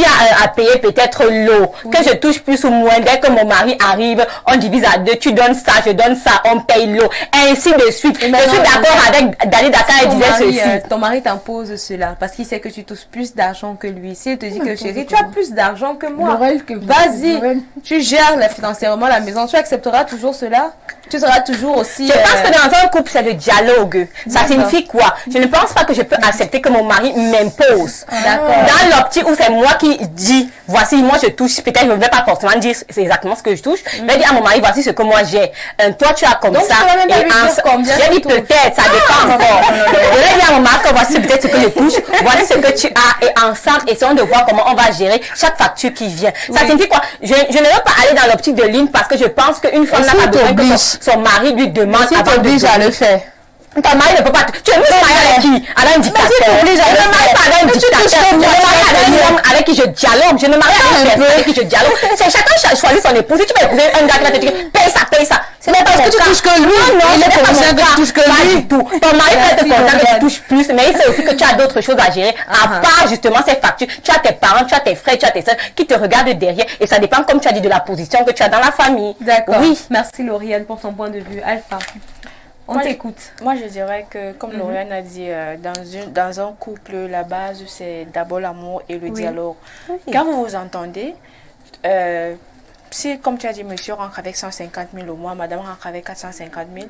y a à payer peut-être l'eau, que je touche plus ou moins, dès que mon mari arrive, on divise à deux. Tu donnes ça, je donne ça, on paye l'eau. Ainsi de suite. Je suis d'accord avec Dalida quand elle disait ceci. Ton mari t'impose cela parce qu'il sait que tu touches plus d'argent que lui. S'il te dit que chérie, tu as plus d'argent que moi, vas-y, tu gères financièrement la maison, tu accepteras toujours cela? Tu seras toujours aussi... Je pense que dans un couple, c'est le dialogue. Ça signifie quoi? Je ne pense pas que je peux accepter que mon mari m'impose. Dans l'optique où c'est moi qui dis, voici, moi je touche, peut-être je ne vais pas forcément dire c'est exactement ce que je touche. Je vais dire à mon mari, voici ce que moi j'ai. Toi, tu as comme donc, ça. J'ai dit peut-être, ça dépend encore. Je vais dire à mon mari que voici peut-être ce que je touche, voici ce que tu as. Et ensemble, essayons de voir comment on va gérer chaque facture qui vient. Ça signifie quoi? Je ne veux pas aller dans l'optique de Lynn parce que je pense qu'une femme n'a pas besoin que son mari lui demande avant de à le faire. Ta mari ne peut pas... Tu veux me marier avec qui? Avec un dictateur. Je ne me marie pas avec un dictateur. Je me marie avec un homme avec qui je dialogue. Je ne me marie avec un avec qui je dialogue. C'est chacun choisit son épouse. Si tu vas épouser un gars qui va te dire paye ça, paye ça. Ce n'est pas parce que tu touches que lui. Non, il est conscient que tu touches que lui. Pas du tout. Ton mari peut être content que tu touches plus, mais il sait aussi que tu as d'autres choses à gérer. À part justement ces factures. Tu as tes parents, tu as tes frères, tu as tes soeurs qui te regardent derrière. Et ça dépend, comme tu as dit, de la position que tu as dans la famille. D'accord. Oui. Merci Lauriane pour son point de vue. Alpha. On t'écoute. Moi, je dirais que, comme Lauriane a dit, dans un couple, la base, c'est d'abord l'amour et le dialogue. Quand vous vous entendez, si, comme tu as dit, monsieur rentre avec 150 000 au mois, madame rentre avec 450 000,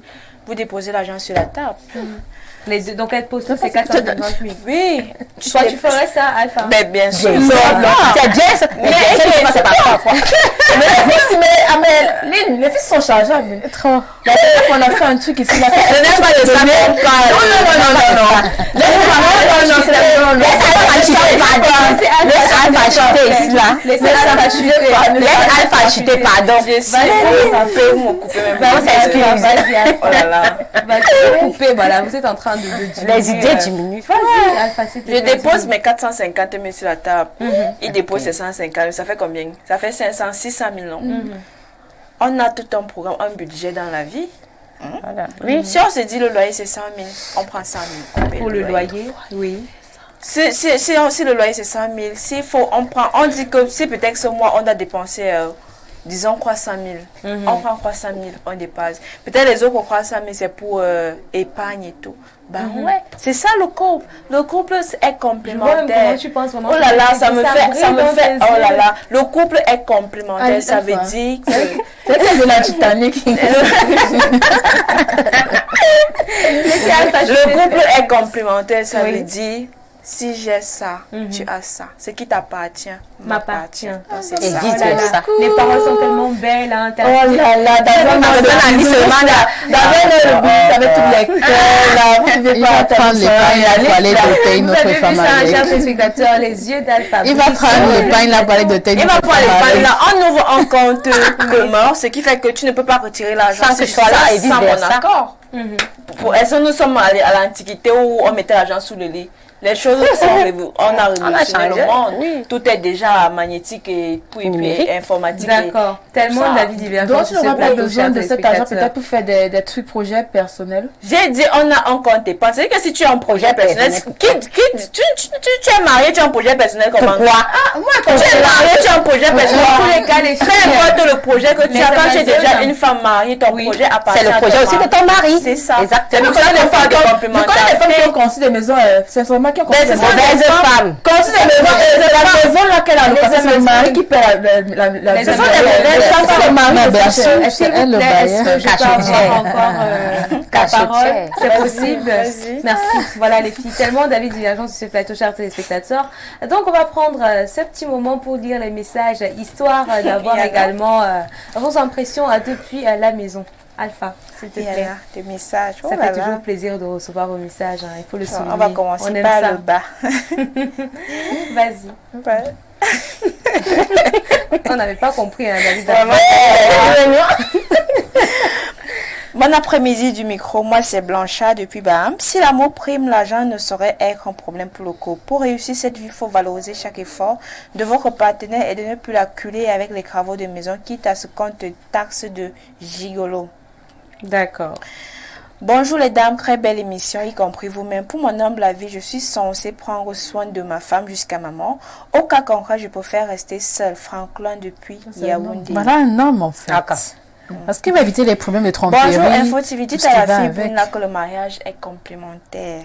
vous déposez l'argent sur la table. Les deux, donc elle pose tous ces 450 000. Oui. Toi, tu ferais ça, Alpha? Mais bien sûr. C'est Jess. Mais c'est pas parfois. Mais à mais les filles sont chargeables. Trop. La dernière fois, on a fait un truc ici. Là, Je n'aime pas de ça qu'on parle. Non, c'est la Laisse Alpha chuter ici, là. Laissez Alpha chuter. Laisse Alpha chuter, pardon. Je suis vous me coupez même pas. On s'excuse. Vas-y, Oh là là. vas-y, coupez, voilà, vous êtes en train de diminuer. Les idées diminuent. Vas-y, Alpha, s'il te Je plaît, dépose dis-nous. mes 450 000 sur la table. Il dépose ses 150 000. Ça fait combien? Ça fait 500, 600 000, non? On a tout un programme, un budget dans la vie. Voilà. Oui. Si on se dit le loyer c'est 100 000, on prend 100 000. On paye Pour le loyer, oui. Si le loyer c'est 100 000, s'il faut, on dit que si peut-être ce mois on a dépensé, disons 300 000, on prend 300 000, on dépasse. Peut-être les autres 300 000 c'est pour épargne et tout. Bah ouais, c'est ça le couple. Le couple est Je vois même complémentaire. comment tu penses vraiment. Oh là là, ça me fait, brille dans tes oh là yeux. là, le couple est complémentaire, Ah, ça veut d'accord. dire que C'est de la Titanic. Laissez Alpha le chuter. couple est complémentaire, ça Oui. veut dire si j'ai ça, tu as ça. Ce qui t'appartient M'appartient. Donc, c'est Et ça. dis Oh là là, ça. les paroles sont tellement belles, hein. Oh là là, avec tous les cœurs, là, vous devez Il pas va prendre les pains là pour aller doter Vous notre avez vu femme ça, chers avec. téléspectateurs, les yeux d'Alpha. Il va prendre les pains là pour aller doter Il va notre prendre les femme pains avec. là, on ouvre un compte commun, ce qui fait que tu ne peux pas retirer l'argent Sans que je sois là et sans mon vice-versa. accord. Est-ce que nous sommes allés à l'Antiquité où on mettait l'argent sous le lit? Les choses sont on a révolutionné changé, le monde. oui. Tout est déjà magnétique et Numérique. informatique. D'accord. Tellement Ça. d'avis divergents. Donc, tu sur ce n'auras pas plateau, besoin chers de cet argent téléspectateurs. peut-être pour faire des trucs, projets personnels. J'ai dit, on a un compte épargne. C'est que si tu as un projet personnel, tu es marié, tu as un projet personnel comment? Pourquoi? Tu es marié, tu as un projet personnel. Dans tous les cas, les Peu filles, importe le projet que tu Les as, quand tu es Amazones. déjà une femme mariée, ton Oui. projet appartient C'est le à projet ton aussi de mari. ton mari. C'est ça. Exactement. C'est pour ça qu'on parle de Je connais des complémentarité. femmes qui ont construit des maisons, sincèrement, qui ont construit Ben, des c'est ça, maisons. Mauvaise femme. Construit des maisons, la maison là qu'elle a location, c'est le mari qui paie la Les maison. Amazones. Les femmes, c'est le mari Mais qui bien paie. sûr, S'il vous elle le plaît, est-ce que bailleur. je peux avoir encore la Cachetière. parole? C'est Vas-y, possible. vas-y. Merci. Voilà les filles, tellement d'avis divergents sur ce plateau, chers téléspectateurs. Donc on va prendre ce petit moment pour lire les messages, histoire d'avoir Et alors également vos impressions depuis la maison. Alpha, s'il te Il y a plaît. là des messages. Oh Ça là fait là. toujours plaisir de recevoir vos messages, hein. Il faut le souligner. On va commencer aime par ça. le bas. Vas-y. Ouais. On n'avait pas compris, hein, David. Bon après-midi du micro, moi c'est Blanchard depuis Baham. Si l'amour prime, l'argent ne saurait être un problème pour le couple. Pour réussir cette vie, il faut valoriser chaque effort de votre partenaire et de ne plus l'acculer avec les travaux de maison, quitte à ce qu'on te taxe de gigolo. D'accord. Bonjour les dames, très belle émission, y compris vous-même. Pour mon humble avis, je suis censée prendre soin de ma femme jusqu'à ma mort. Au cas contraire, je préfère rester seule. Franklin depuis Yaoundé. Voilà un homme en fait. D'accord. Parce qu'il va éviter les problèmes de tromperie. Bonjour Info TV, tout dites ce qui à la va fille avec. Bruna que le mariage est complémentaire.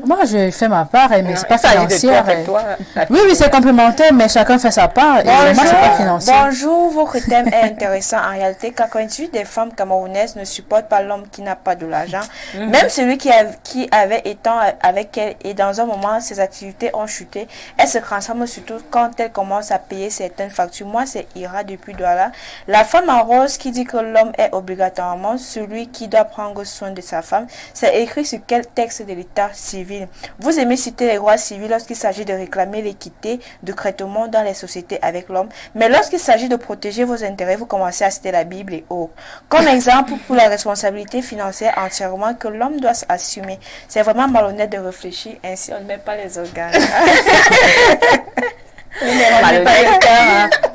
Moi, je fais ma part, mais c'est pas Ça dit de toi, financière. avec toi. Oui, oui, c'est complémentaire, mais chacun fait sa part. Et moi, c'est pas financier. Bonjour, votre thème est intéressant. En réalité, 98% des femmes camerounaises ne supportent pas l'homme qui n'a pas de l'argent. Même celui qui avait étant avec elle et dans un moment, ses activités ont chuté. Elle se transforme surtout quand elle commence à payer certaines factures. Moi, c'est Ira depuis Douala. La femme en rose qui dit que l'homme est obligatoirement celui qui doit prendre soin de sa femme. C'est écrit sur quel texte de l'état civil? Vous aimez citer les droits civils lorsqu'il s'agit de réclamer l'équité de traitement dans les sociétés avec l'homme, mais lorsqu'il s'agit de protéger vos intérêts, vous commencez à citer la Bible et autres. Comme exemple pour la responsabilité financière entièrement que l'homme doit assumer. C'est vraiment malhonnête de réfléchir ainsi, on ne met pas les organes.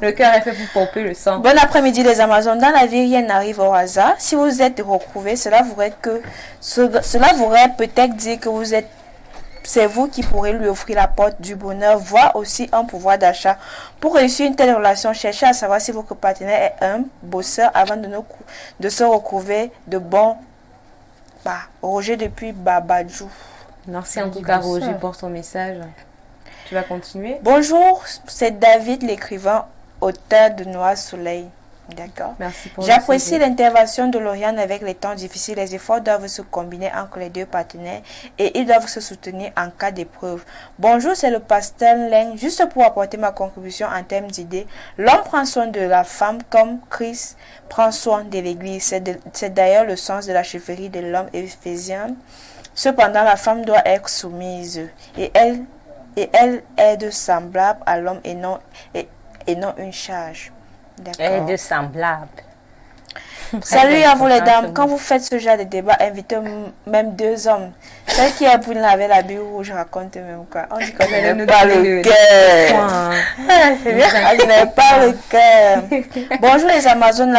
Le cœur est fait pour pomper le sang. Bon après-midi les Amazones. Dans la vie, rien n'arrive au hasard. Si vous êtes retrouvé, cela voudrait peut-être dire que c'est vous qui pourrez lui offrir la porte du bonheur, voire aussi un pouvoir d'achat. Pour réussir une telle relation, cherchez à savoir si votre partenaire est un bosseur avant de se retrouver de bon. Roger depuis Babadjou. Merci en tout cas, Roger, pour ton message. Tu vas continuer? Bonjour, c'est David l'écrivain, auteur de Noir Soleil. D'accord. Merci pour le J'apprécie sujet. l'intervention de Lauriane avec les temps difficiles. Les efforts doivent se combiner entre les deux partenaires et ils doivent se soutenir en cas d'épreuve. Bonjour, c'est le pasteur Leng. Juste pour apporter ma contribution en termes d'idées, l'homme prend soin de la femme comme Christ prend soin de l'Église. C'est d'ailleurs le sens de la chefferie de l'homme éphésienne. Cependant, la femme doit être soumise et elle est semblable à l'homme et non une charge. D'accord. De semblable. Salut à vous les dames. Quand vous faites ce genre de débat, invitez même 2 hommes. Celle qui est pour laver la bille rouge raconte même quoi. On dit qu'on n'a pas le cœur. C'est bien. Je n'ai pas le cœur. Bonjour les Amazones.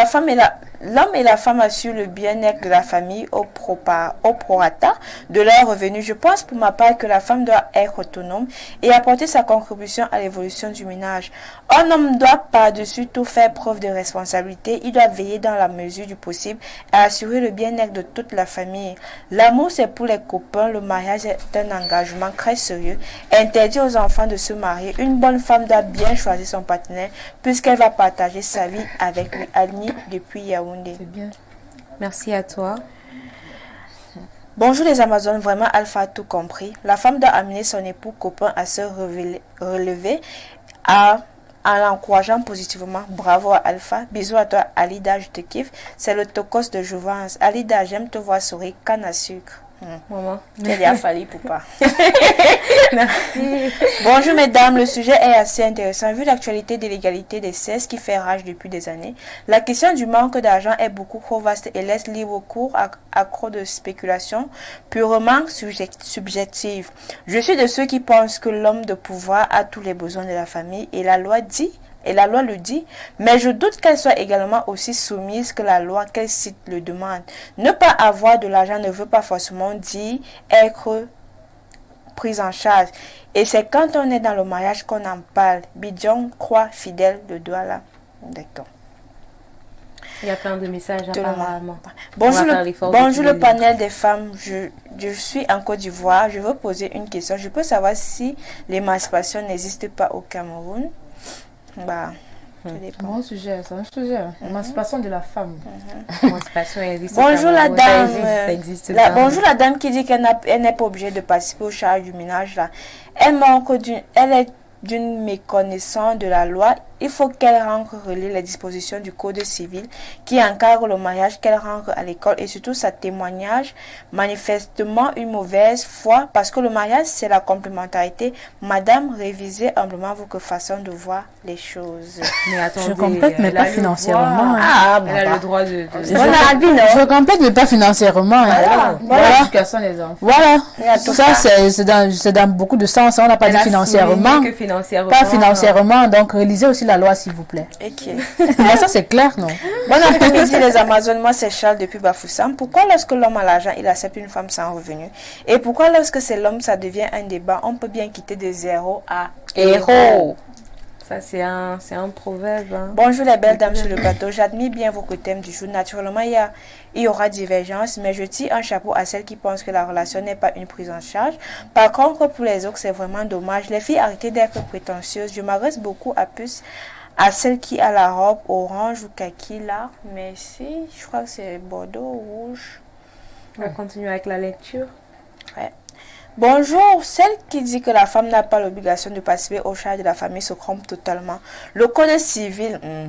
L'homme et la femme assurent le bien-être de la famille au prorata de leurs revenus. Je pense pour ma part que la femme doit être autonome et apporter sa contribution à l'évolution du ménage. Un homme ne doit par-dessus tout faire preuve de responsabilité. Il doit veiller dans la mesure du possible à assurer le bien-être de toute la famille. L'amour, c'est pour les copains. Le mariage est un engagement très sérieux. Interdit aux enfants de se marier. Une bonne femme doit bien choisir son partenaire puisqu'elle va partager sa vie avec lui. Alni depuis Yaoundé. C'est bien. Merci à toi. Bonjour les Amazones, vraiment Alpha a tout compris. La femme doit amener son époux copain à se relever en l'encourageant positivement. Bravo à Alpha. Bisous à toi Alida, je te kiffe. C'est le tocos de Jouvence. Alida, j'aime te voir sourire, canne à sucre. Maman. Il y a fallu pour pas. Merci. Bonjour mesdames, le sujet est assez intéressant. Vu l'actualité de l'égalité des sexes qui fait rage depuis des années, la question du manque d'argent est beaucoup trop vaste et laisse libre cours à trop de spéculations purement subjectives. Je suis de ceux qui pensent que l'homme de pouvoir a tous les besoins de la famille et la loi le dit, mais je doute qu'elle soit également aussi soumise que la loi qu'elle cite le demande. Ne pas avoir de l'argent ne veut pas forcément dire être prise en charge. Et c'est quand on est dans le mariage qu'on en parle. Bidjon croit fidèle de Douala. D'accord. Il y a plein de messages apparemment. Bonjour le panel des femmes. Je suis en Côte d'Ivoire. Je veux poser une question. Je peux savoir si l'émancipation n'existe pas au Cameroun? Bah, ça dépend. Bon sujet, c'est un sujet. Émancipation de la femme. L'émancipation existe. Bonjour la dame. Ça existe pas. Bonjour la dame qui dit qu'elle n'est pas obligée de participer aux charges du ménage là. Elle est d'une méconnaissance de la loi. Il faut qu'elle rentre relire les dispositions du Code civil qui encadrent le mariage, qu'elle rentre à l'école et surtout sa témoignage manifestement une mauvaise foi parce que le mariage c'est la complémentarité. Madame, révisez humblement votre façon de voir les choses. Mais attendez, Je complète, mais pas financièrement. Elle a le droit de... Je complète, mais pas financièrement. hein. Voilà. L'éducation des enfants. Voilà. Ça, c'est dans beaucoup de sens. On n'a pas dit financièrement. Que financièrement. Pas financièrement. Donc, relisez aussi la loi, s'il vous plaît. Ok. Mais ça, c'est clair, non? Bon après-midi les Amazones, moi c'est Charles depuis Bafoussam. Pourquoi lorsque l'homme a l'argent, il accepte une femme sans revenu? Et pourquoi lorsque c'est l'homme, ça devient un débat? On peut bien quitter de zéro à héros. Ça, c'est un proverbe. Hein. Bonjour les belles dames sur le plateau. J'admire bien vos thèmes du jour. Naturellement, il y aura divergence, mais je tire un chapeau à celles qui pensent que la relation n'est pas une prise en charge. Par contre, pour les autres, c'est vraiment dommage. Les filles, arrêtez d'être prétentieuses. Je m'adresse beaucoup à celle qui a la robe orange ou kaki là. Merci. Je crois que c'est bordeaux rouge. On va continuer avec la lecture. Ouais. Bonjour, celle qui dit que la femme n'a pas l'obligation de participer aux charges de la famille se trompe totalement. Le code civil, le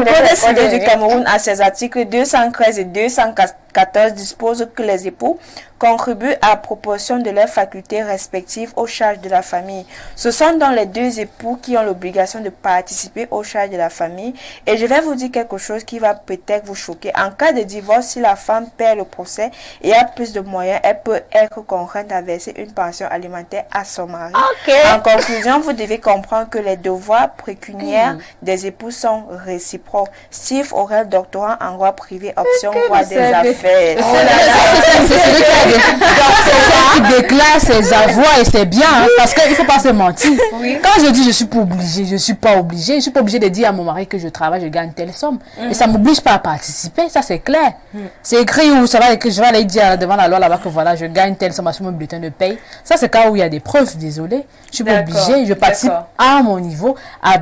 code civil du Cameroun a ses articles 213 et 214 dispose que les époux contribuent à proportion de leurs facultés respectives aux charges de la famille. Ce sont donc les deux époux qui ont l'obligation de participer aux charges de la famille. Et je vais vous dire quelque chose qui va peut-être vous choquer. En cas de divorce, si la femme perd le procès et a plus de moyens, elle peut être contrainte à verser une pension alimentaire à son mari. En conclusion, vous devez comprendre que les devoirs pécuniaires des époux sont réciproques. Steve Aurel, doctorant en droit privé, option droit des affaires. C'est celle qui déclare ses avoirs et c'est bien, hein, parce qu'il ne faut pas se mentir. Quand je dis je suis pas obligée, je suis pas obligée de dire à mon mari que je travaille, je gagne telle somme. Et ça ne m'oblige pas à participer, ça c'est clair. C'est écrit où ça va écrit, je vais aller dire devant la loi là-bas que voilà, je gagne telle somme sur mon bulletin de paye. Ça c'est cas où il y a des preuves, désolé. Je suis pas D'accord, obligée, je participe d'accord. à mon niveau,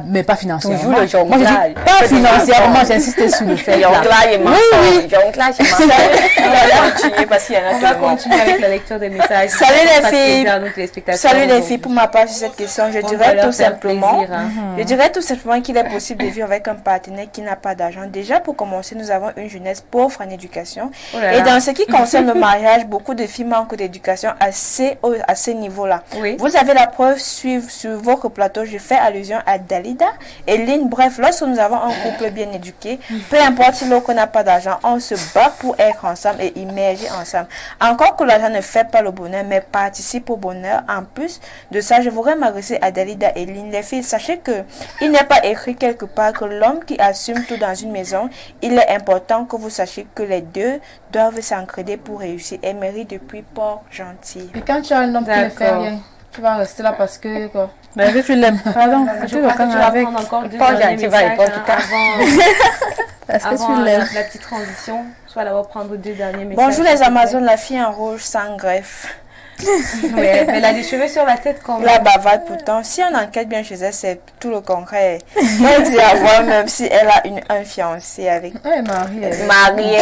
mais pas financièrement. Toujours le Moi, je jonglage. dis pas financièrement, j'insiste sur le fait. là. Jonglage et mensonge. Jonglage et mensonge. On va continuer parce qu'il y en a On va tellement. continuer avec la lecture des messages. Salut les Ça fait filles. plaisir à nos téléspectateurs Salut les aujourd'hui. filles, pour ma part sur cette question, je On va dirais leur tout faire simplement, plaisir, hein. je dirais tout simplement qu'il est possible de vivre avec un partenaire qui n'a pas d'argent. Déjà, pour commencer, nous avons une jeunesse pauvre en éducation. Oh là Et là. dans ce qui concerne le mariage, beaucoup de filles manquent d'éducation à ces niveaux-là. Oui. Vous avez la preuve sur votre plateau. Je fais allusion à Dalida et Lynn. Bref, lorsque nous avons un couple bien éduqué, peu importe si l'autre n'a pas d'argent, on se bat pour être ensemble et immerger ensemble. Encore que l'argent ne fait pas le bonheur, mais participe au bonheur. En plus de ça, je voudrais m'adresser à Dalida et Lynn. Les filles, sachez que il n'est pas écrit quelque part que l'homme qui assume tout dans une maison, il est important que vous sachiez que les deux doivent s'entraider pour réussir. Et Mary depuis Port-Gentil. Et quand tu as un homme qui ne fait D'accord. rien, tu vas rester là parce que quoi. Mais est-ce que tu l'aimes? Pardon, Je tu crois vas que tu vas avec. prendre encore deux Pas derniers gentil, va messages répondre tout à Est-ce que avant tu l'aimes? la petite transition. Soit là, on va prendre deux derniers messages. Bonjour les Amazones, la fille en rouge sans greffe. Oui, elle a des cheveux sur la tête quand La même. bavarde pourtant, si on enquête bien chez elle, c'est tout le contraire. Elle dit avoir même si elle a un fiancé avec. Ouais, Marie, elle est Marié.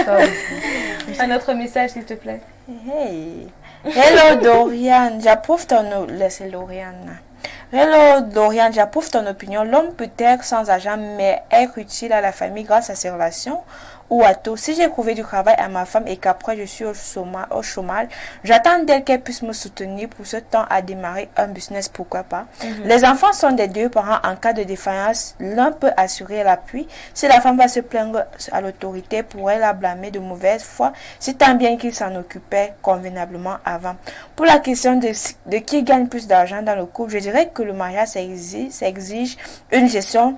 ça aussi. Un autre message, s'il te plaît. Hey. Hello Dorian, j'approuve ton... Laissez Lauriane. Hello Dorian, j'approuve ton opinion. L'homme peut être sans argent, mais être utile à la famille grâce à ses relations ou à tout. Si j'ai trouvé du travail à ma femme et qu'après je suis au chômage, j'attends d'elle qu'elle puisse me soutenir pour ce temps à démarrer un business, pourquoi pas. Les enfants sont des deux parents. En cas de défaillance, l'un peut assurer l'appui. Si la femme va se plaindre à l'autorité, pourrait la blâmer de mauvaise foi, si tant bien qu'il s'en occupait convenablement avant. Pour la question de qui gagne plus d'argent dans le couple, je dirais que le mariage, ça exige une gestion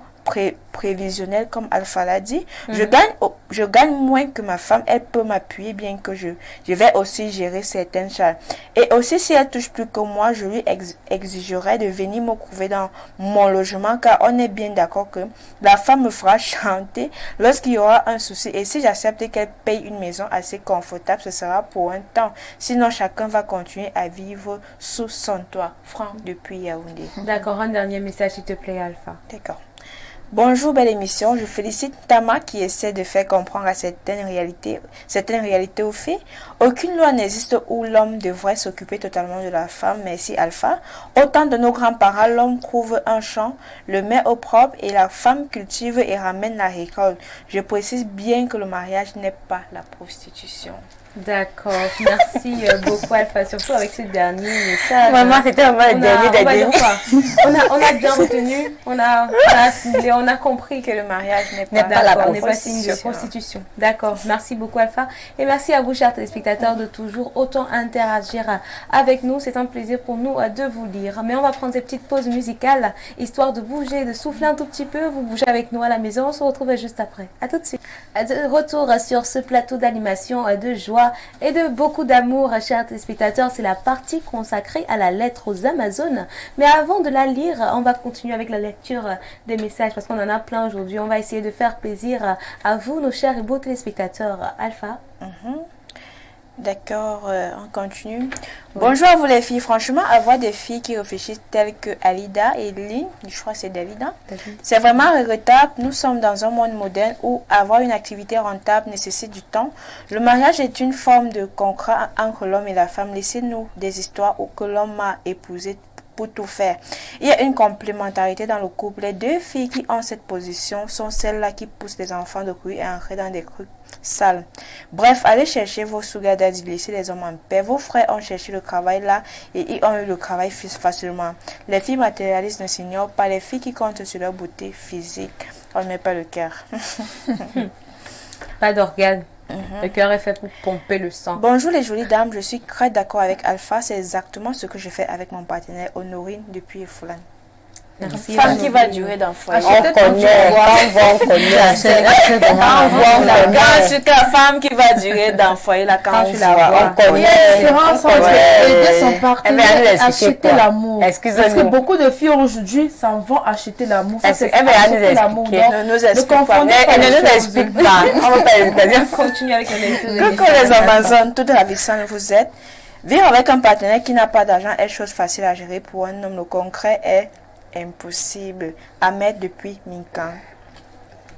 prévisionnelle, comme Alpha l'a dit. Je gagne moins que ma femme, elle peut m'appuyer, bien que je vais aussi gérer certaines charges. Et aussi, si elle touche plus que moi, je lui exigerai de venir me trouver dans mon logement, car on est bien d'accord que la femme me fera chanter lorsqu'il y aura un souci. Et si j'accepte qu'elle paye une maison assez confortable, ce sera pour un temps. Sinon, chacun va continuer à vivre sous son toit. Franck depuis Yaoundé. D'accord, un dernier message, s'il te plaît, Alpha. D'accord. Bonjour, belle émission. Je félicite Tama qui essaie de faire comprendre à certaines réalités aux faits. Aucune loi n'existe où l'homme devrait s'occuper totalement de la femme. Merci Alpha. Au temps de nos grands-parents, l'homme trouve un champ, le met au propre et la femme cultive et ramène la récolte. Je précise bien que le mariage n'est pas la prostitution. D'accord, merci beaucoup Alpha, surtout avec ce dernier message. Maman, c'était vraiment le dernier des deux. On a bien retenu, on a assimilé, on a compris Que le mariage n'est N'est pas pas la d'accord, on n'est pas signe de prostitution. prostitution. D'accord, merci beaucoup Alpha. Et merci à vous, chers téléspectateurs, de toujours autant interagir avec nous. C'est un plaisir pour nous de vous lire. Mais on va prendre des petites pauses musicales, histoire de bouger, de souffler un tout petit peu. Vous bougez avec nous à la maison, on se retrouve juste après. À tout de suite. De retour sur ce plateau d'animation de joie et de beaucoup d'amour, chers téléspectateurs. C'est la partie consacrée à la lettre aux Amazones. Mais avant de la lire, on va continuer avec la lecture des messages parce qu'on en a plein aujourd'hui. On va essayer de faire plaisir à vous, nos chers et beaux téléspectateurs. Alpha. D'accord, on continue. Bonjour à vous les filles. Franchement, avoir des filles qui réfléchissent telles que Alida et Lynn, je crois que c'est Dalida, c'est vraiment regrettable. Nous sommes dans un monde moderne où avoir une activité rentable nécessite du temps. Le mariage est une forme de contrat entre l'homme et la femme. Laissez-nous des histoires où que l'homme a épousé pour tout faire. Il y a une complémentarité dans le couple. Les deux filles qui ont cette position sont celles-là qui poussent les enfants de rue et entrer dans des trucs sales. Bref, allez chercher vos sugar daddy, laissez les hommes en paix. Vos frères ont cherché le travail là et ils ont eu le travail facilement. Les filles matérialistes ne s'ignorent pas. Les filles qui comptent sur leur beauté physique, on ne met pas le cœur. Pas d'organe. Le cœur est fait pour pomper le sang. Bonjour les jolies dames, je suis très d'accord avec Alpha. C'est exactement ce que je fais avec mon partenaire Honorine depuis Foulane. Merci. Femme qui va durer dans le foyer. On connaît, on connaît. Quand c'est la femme qui va durer dans le foyer, là, quand tu la vois. On connaît. Différence entre aider son partenaire à acheter l'amour. Parce que Excusez-nous. beaucoup de filles aujourd'hui s'en vont acheter l'amour. Ça, c'est Elle va nous acheter l'amour. expliquer. Donc, Ne nous explique pas. confondez Elle les ne nous choses. explique pas. On va pas expliquer. On continue avec la lecture des Coucou messages. les Amazones, toutes ravissantes vous êtes. Vivre avec un partenaire qui n'a pas d'argent est chose facile à gérer pour un homme. Le concret est impossible. Ahmed depuis Minkan.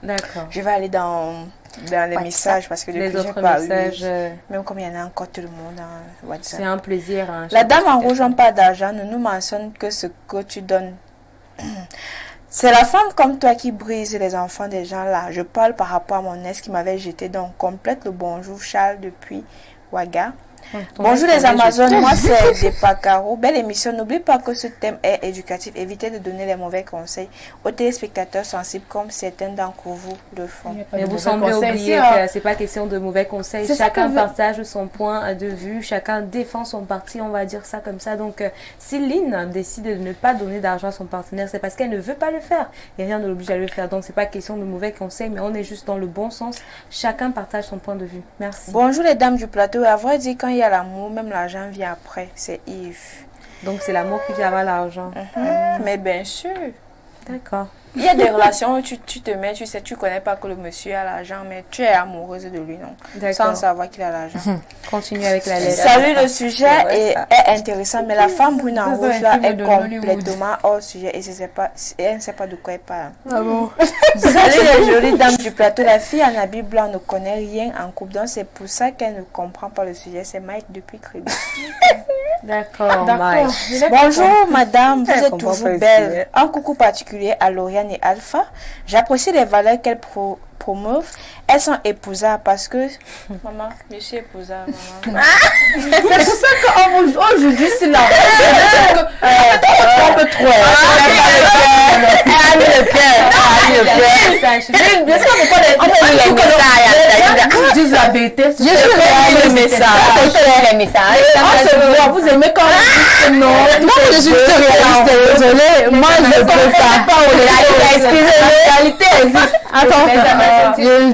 D'accord. Je vais aller dans les messages parce que depuis Les autres j'ai pas messages, même comme il y en a encore tout le monde dans WhatsApp. c'est un plaisir. Hein, La dame en rouge n'a pas d'argent ne nous mentionne que ce que tu donnes. C'est la femme comme toi qui brise les enfants des gens là. Je parle par rapport à mon ex qui m'avait jeté. Donc complète le bonjour Charles depuis Ouaga. Bonjour les Amazones, moi c'est Depacaro. Belle émission, n'oublie pas que ce thème est éducatif. Évitez de donner les mauvais conseils aux téléspectateurs sensibles comme certains d'entre vous le font. Mais vous semblez oublier que c'est pas question de mauvais conseils. Chacun partage son point de vue, chacun défend son parti, on va dire ça comme ça. Donc si Lynn décide de ne pas donner d'argent à son partenaire, c'est parce qu'elle ne veut pas le faire. Et rien ne l'oblige à le faire. Donc c'est pas question de mauvais conseils, mais on est juste dans le bon sens. Chacun partage son point de vue. Merci. Bonjour les dames du plateau. À vrai dire, quand il y a l'amour, même l'argent vient après. C'est Yves. Donc c'est l'amour qui vient avant l'argent. Mais bien sûr. D'accord. Il y a des relations où tu te mets, tu sais, tu connais pas que le monsieur a l'argent, mais tu es amoureuse de lui, non? Sans savoir qu'il a l'argent. Continue avec la lettre. Salut, le sujet est intéressant, mais la femme brune en rouge là est complètement hors sujet et elle ne sait pas de quoi elle parle. Ah bon? Salut les jolies dames du plateau. La fille en habit blanc ne connaît rien en couple, donc c'est pour ça qu'elle ne comprend pas le sujet. C'est Mike depuis Crédit. D'accord, Mike. Bonjour madame, vous êtes toujours belle. Un coucou particulier à Lauriane et Alpha. J'apprécie les valeurs qu'elles promeuvent. Elles sont épousables parce que... Maman, je suis épousable, maman. C'est pour ça qu'aujourd'hui, c'est là. Un peu trop. Ils disent la vérité. Je suis le message. Vous aimez quand on dit non. Non, je suis réaliste, désolée. Moi, je ne peux pas. La réalité existe. Attends, je ne peux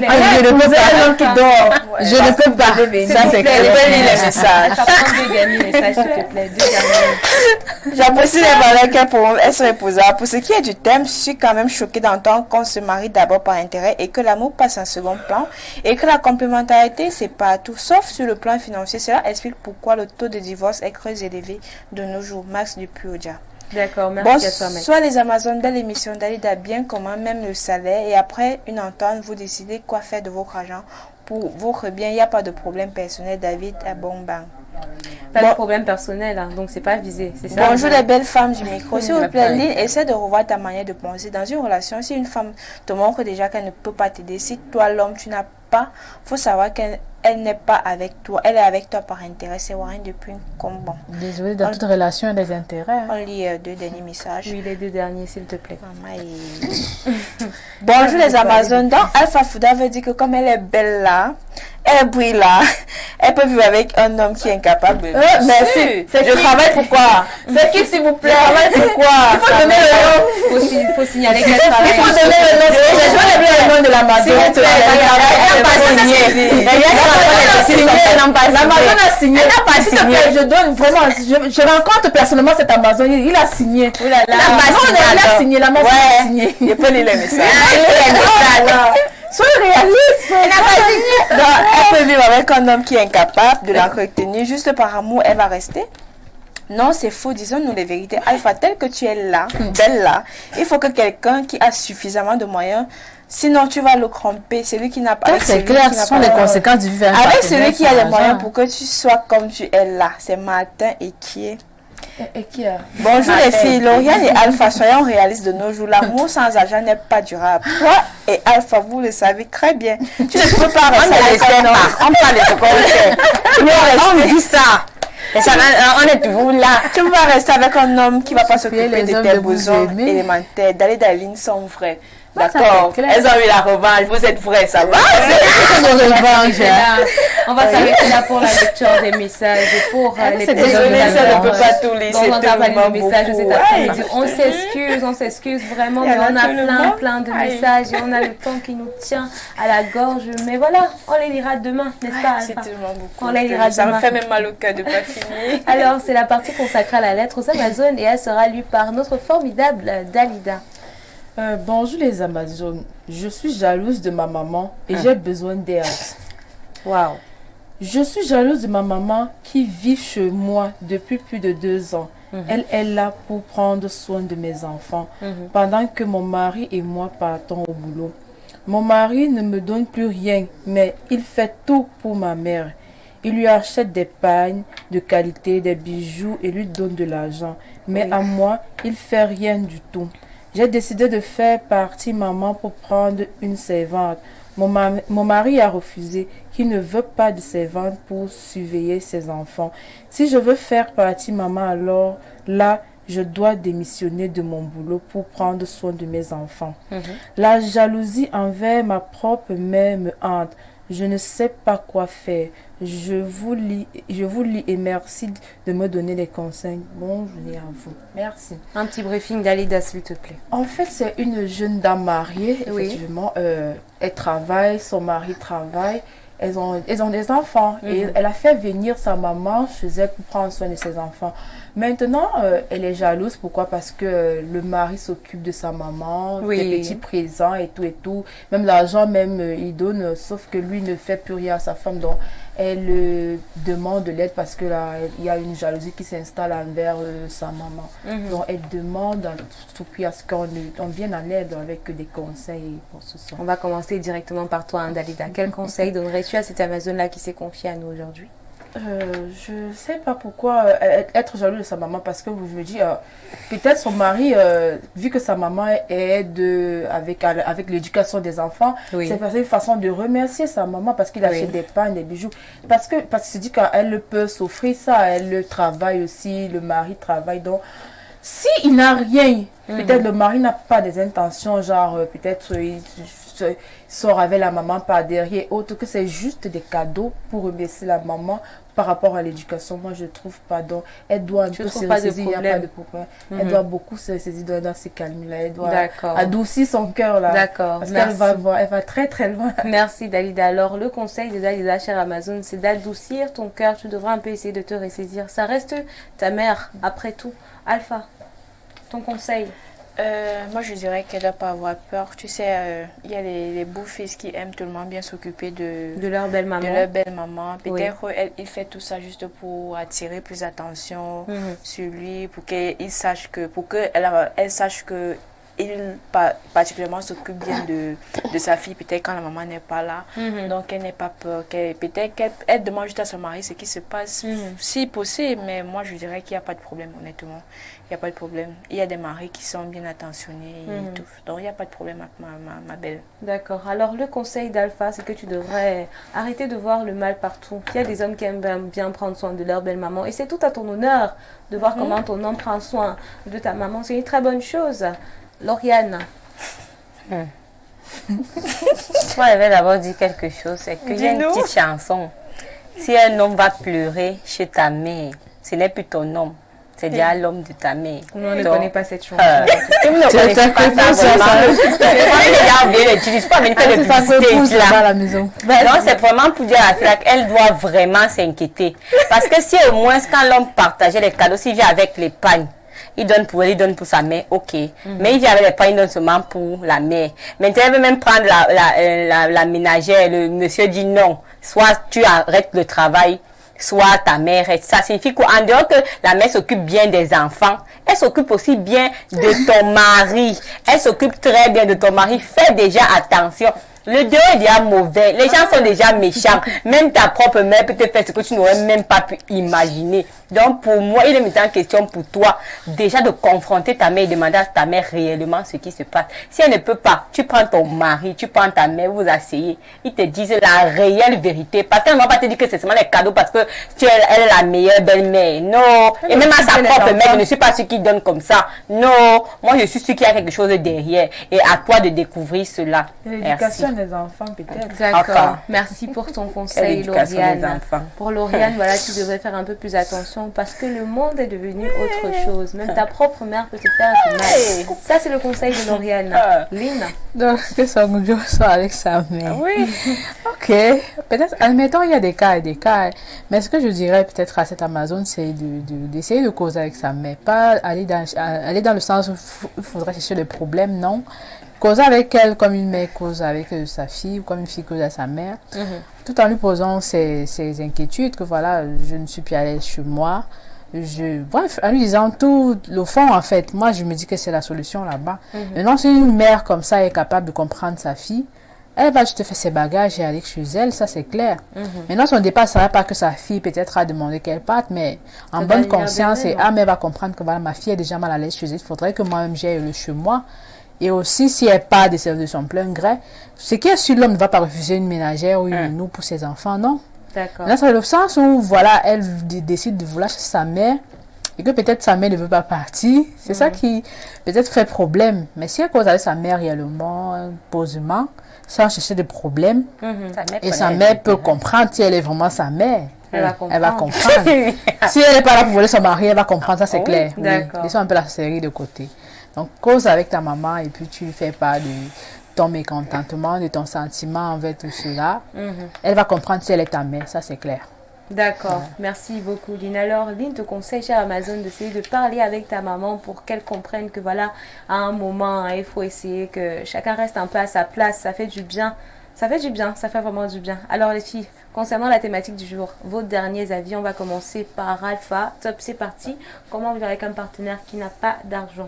pas. Un homme qui dort. Je ne peux pas. Ça, c'est clair. Les messages. Deux derniers messages, s'il te plaît. Deux derniers. J'apprécie les valeurs qu'elles promeuvent. Elles sont épousables. Pour ce qui est du thème, je suis quand même choquée d'entendre qu'on se marie d'abord par intérêt et que l'amour passe en second plan et que la complémentarité, c'est partout, sauf sur le plan financier. Cela explique pourquoi le taux de divorce est très élevé de nos jours. Max depuis Odia. D'accord, merci à toi, mec. Soit les Amazones de l'émission Dalida bien comment même le salaire et après une entente, vous décidez quoi faire de votre argent pour votre bien. Il n'y a pas de problème personnel. David à Bombang. Pas de problème personnel, hein, donc c'est pas visé. C'est ça. Bonjour les belles femmes du micro. S'il vous plaît, Lynn, essaie de revoir ta manière de penser. Dans une relation, si une femme te montre déjà qu'elle ne peut pas t'aider, si toi l'homme tu n'as pas, faut savoir qu'elle n'est pas avec toi. Elle est avec toi par intérêt. C'est Warren depuis Combon. Désolée, dans toute relation, il y a des intérêts. On lit deux derniers messages. Oui, les deux derniers, s'il te plaît. Bonjour les Amazones. Donc, Alpha Fouda veut dire que comme elle est belle là, elle brille là, elle peut vivre avec un homme qui est incapable. Merci. Je travaille pour quoi? C'est qui, s'il vous plaît? Je travaille pour quoi? Il faut donner le nom. Il faut signaler qu'elle travaille. Il faut donner le nom. Je vais le nom de l'Amazon. L'Amazon a signé. Je donne vraiment. Je rencontre personnellement cet Amazon. Il a signé. Il a signé. L'Amazon a signé. Je peux lire les messages. Sois réaliste. Elle peut vivre avec un homme qui est incapable de la retenir. Juste par amour, elle va rester. Non, c'est faux. Disons-nous les vérités. Alpha, tel que tu es là, belle là, il faut que quelqu'un qui a suffisamment de moyens. Sinon, tu vas le cromper. Celui qui n'a pas. C'est clair, ce sont les conséquences du vivre. Avec celui qui a les moyens pour que tu sois comme tu es là. C'est Martin et qui est. Et qui a... Bonjour les filles, Lauriane et Alpha, soyons réalistes de nos jours. L'amour sans argent n'est pas durable. Toi et Alpha, vous le savez très bien. Tu ne peux pas rester avec un homme. On parle de ce qu'on fait. On dit ça. On est toujours là. Tu vas rester avec un homme qui ne va pas s'occuper de tes besoins élémentaires. D'aller dans la ligne sont vrais. D'accord, elles ont eu la revanche, vous êtes vrais, ça va? On va s'arrêter là pour la lecture des messages et pour les désolé, ça ne peut pas tout lire, c'est tellement beaucoup. On s'excuse vraiment, mais on a plein de messages et on a le temps qui nous tient à la gorge. Mais voilà, on les lira demain, n'est-ce pas? C'est tellement beaucoup. On les lira demain. Ça me fait même mal au cœur de ne pas finir. Alors, c'est la partie consacrée à la lettre aux Amazones et elle sera lue par notre formidable Dalida. Bonjour les Amazones, je suis jalouse de ma maman et j'ai besoin d'aide. Waouh. Je suis jalouse de ma maman qui vit chez moi depuis plus de 2 ans. Elle est là pour prendre soin de mes enfants pendant que mon mari et moi partons au boulot. Mon mari ne me donne plus rien, mais il fait tout pour ma mère. Il lui achète des pagnes de qualité, des bijoux et lui donne de l'argent. Mais à moi, il fait rien du tout. J'ai décidé de faire partie maman pour prendre une servante. Mon mari a refusé, qu'il ne veut pas de servante pour surveiller ses enfants. Si je veux faire partie maman, alors là, je dois démissionner de mon boulot pour prendre soin de mes enfants. La jalousie envers ma propre mère me hante. Je ne sais pas quoi faire. Je vous lis et merci de me donner des conseils. Bonne journée à vous. Merci. Un petit briefing d'Alida, s'il te plaît. En fait, c'est une jeune dame mariée, effectivement. Elle travaille, son mari travaille. Elles ont des enfants et elle a fait venir sa maman chez elle pour prendre soin de ses enfants. Maintenant, elle est jalouse. Pourquoi? Parce que le mari s'occupe de sa maman, des petits présents et tout. Même l'argent, il donne, sauf que lui ne fait plus rien à sa femme. Donc, elle demande de l'aide parce que là, il y a une jalousie qui s'installe envers sa maman. Donc, elle demande à tout prix à ce qu'on vienne en aide avec des conseils pour ce soir. On va commencer directement par toi, Dalida. Quel conseil donnerais-tu à cette Amazone-là qui s'est confiée à nous aujourd'hui? Je sais pas pourquoi être jaloux de sa maman, parce que je me dis peut-être son mari, vu que sa maman aide avec l'éducation des enfants, c'est une façon de remercier sa maman parce qu'il achète des pains, des bijoux, parce que se dit qu'elle peut s'offrir ça, elle travaille aussi, le mari travaille, donc s'il n'a rien, peut-être le mari n'a pas des intentions, genre peut-être il sort avec la maman par derrière, autre que c'est juste des cadeaux pour remercier la maman par rapport à l'éducation. Moi, je trouve pas. Donc, elle doit un peu se ressaisir, il n'y a pas de problème. Elle doit beaucoup se ressaisir dans ces calmes-là. Elle doit adoucir son cœur là. D'accord. Parce qu'elle va très très loin. Merci Dalida. Alors, le conseil de Dalida, chère Amazone, c'est d'adoucir ton cœur. Tu devras un peu essayer de te ressaisir. Ça reste ta mère, après tout. Alpha, ton conseil? Moi, je dirais qu'elle ne doit pas avoir peur. Tu sais, il y a les beaux-fils qui aiment tellement bien s'occuper de leur belle-maman. De leur belle-maman. Peut-être il fait tout ça juste pour attirer plus d'attention sur lui, pour qu'elle sache que, elle sache que il particulièrement s'occupe bien de sa fille, peut-être quand la maman n'est pas là. Donc, elle n'est pas peur. Peut-être qu'elle demande juste à son mari ce qui se passe, si possible. Mais moi, je dirais qu'il n'y a pas de problème, honnêtement. Il n'y a pas de problème. Il y a des maris qui sont bien attentionnés et tout. Donc, il n'y a pas de problème avec ma belle. D'accord. Alors, le conseil d'Alpha, c'est que tu devrais arrêter de voir le mal partout. Il y a des hommes qui aiment bien prendre soin de leur belle-maman. Et c'est tout à ton honneur de voir comment ton homme prend soin de ta maman. C'est une très bonne chose. Lauriane. Moi, je vais d'abord dire quelque chose. C'est qu'il y a une petite chanson. Si un homme va pleurer chez ta mère, ce n'est plus ton homme. C'est déjà l'homme de ta mère. Nous, on ne connaît pas cette chanson. Tu ne connais pas ça vraiment. Je n'utilise pas, mais il fait de publicité là. À la maison. Non, c'est vraiment pour dire à Flac, elle doit vraiment s'inquiéter. Parce que si au moins, quand l'homme partageait les cadeaux, s'il vient avec les pagnes, il donne pour elle, il donne pour sa mère, ok. Mais il vient avec les pagnes, il donne seulement pour la mère. Maintenant, elle veut même prendre la ménagère. Le monsieur dit non. Soit tu arrêtes le travail, soit ta mère reste. Ça signifie qu'en dehors que la mère s'occupe bien des enfants, elle s'occupe aussi bien de ton mari. Elle s'occupe très bien de ton mari. Fais déjà attention. Le dehors est déjà mauvais. Les gens sont déjà méchants. Même ta propre mère peut te faire ce que tu n'aurais même pas pu imaginer. Donc, pour moi, il est maintenant question pour toi déjà de confronter ta mère et demander à ta mère réellement ce qui se passe. Si elle ne peut pas, tu prends ton mari, tu prends ta mère, vous asseyez. Ils te disent la réelle vérité. Parce qu'elle ne va pas te dire que c'est seulement les cadeaux parce que elle est la meilleure belle-mère. Non. Et même à sa propre mère, je ne suis pas celui qui donne comme ça. Non. Moi, je suis celui qui a quelque chose derrière. Et à toi de découvrir cela. L'éducation des enfants, peut-être. D'accord. Merci pour ton conseil, Lauriane. Pour Lauriane, voilà, tu devrais faire un peu plus attention parce que le monde est devenu autre chose. Même ta propre mère peut te faire du mal. Ça, c'est le conseil de Lauriane. Lynn. Donc, que son Dieu soit avec sa mère. Oui. Ok. Peut-être, admettons, il y a des cas et des cas. Mais ce que je dirais peut-être à cette Amazone, c'est d'essayer de causer avec sa mère. Pas aller dans le sens où il faudrait chercher des problèmes, non. causer avec elle comme une mère cause avec sa fille ou comme une fille cause à sa mère, tout en lui posant ses inquiétudes que voilà, je ne suis plus à l'aise chez moi. Bref, en lui disant tout le fond, en fait, moi je me dis que c'est la solution là-bas. Maintenant, si une mère comme ça est capable de comprendre sa fille, elle va juste faire ses bagages et aller chez elle, ça c'est clair. Maintenant, son départ, ça ne va pas que sa fille peut-être a demandé qu'elle parte, mais en bonne conscience, et mais elle va comprendre que voilà, ma fille est déjà mal à l'aise chez elle, il faudrait que moi-même j'aille le chez moi. Et aussi, si elle part de son plein gré, c'est qu'il y a sur l'homme ne va pas refuser une ménagère ou une nounou pour ses enfants, non. D'accord. Là, c'est le sens où, voilà, elle décide de vouloir chez sa mère et que peut-être sa mère ne veut pas partir. C'est ça qui, peut-être, fait problème. Mais si elle cause avec sa mère réellement, posément, sans chercher des problèmes, et sa mère peut comprendre si elle est vraiment sa mère. Elle va comprendre. Si elle n'est pas là pour voler son mari, elle va comprendre, ça c'est clair. Oui. Laissons un peu la série de côté. Donc, cause avec ta maman et puis tu ne fais pas de ton mécontentement, de ton sentiment envers tout cela. Elle va comprendre si elle est ta mère, ça c'est clair. D'accord, merci beaucoup Lynn. Alors Lynn te conseille, chère Amazon, d'essayer de parler avec ta maman pour qu'elle comprenne que voilà, à un moment, il faut essayer que chacun reste un peu à sa place, ça fait du bien. Ça fait du bien, ça fait vraiment du bien. Alors les filles, concernant la thématique du jour, vos derniers avis, on va commencer par Alpha. Top, c'est parti. Comment vivre avec un partenaire qui n'a pas d'argent?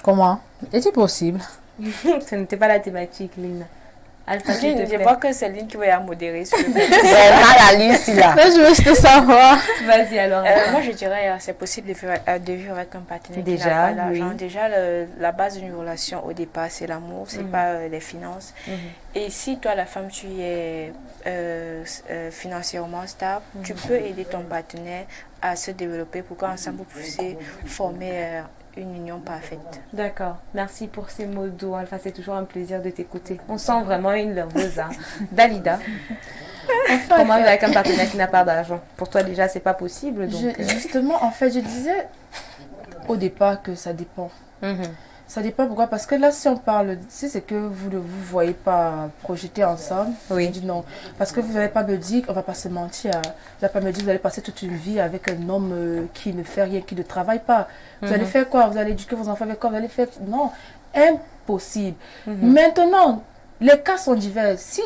Comment? Est-il possible? Ce n'était pas la thématique, Lynn. Alpha, je vois que c'est Lynn qui va modérer sur le Je veux juste savoir. Vas-y alors. Moi je dirais c'est possible de vivre avec un partenaire qui n'a pas d'argent. Déjà, la base d'une relation au départ c'est l'amour, c'est pas les finances. Et si toi la femme tu es financièrement stable, tu peux aider ton partenaire à se développer pour qu'ensemble vous puissiez former une union parfaite. D'accord. Merci pour ces mots doux. Alpha, c'est toujours un plaisir de t'écouter. On sent vraiment une loveuse. Dalida, comment vivre avec un partenaire qui n'a pas d'argent? Pour toi, déjà, c'est pas possible. Donc, justement, en fait, je disais au départ que ça dépend. Ça dépend pourquoi? Parce que là, si on parle, si c'est que vous ne vous voyez pas projeter ensemble, je dis non. Parce que vous n'allez pas me dire, on va pas se mentir, vous n'allez pas me dire, vous allez passer toute une vie avec un homme qui ne fait rien, qui ne travaille pas. Vous allez faire quoi? Vous allez éduquer vos enfants avec quoi? Vous allez faire... Non, impossible. Maintenant, les cas sont divers. Si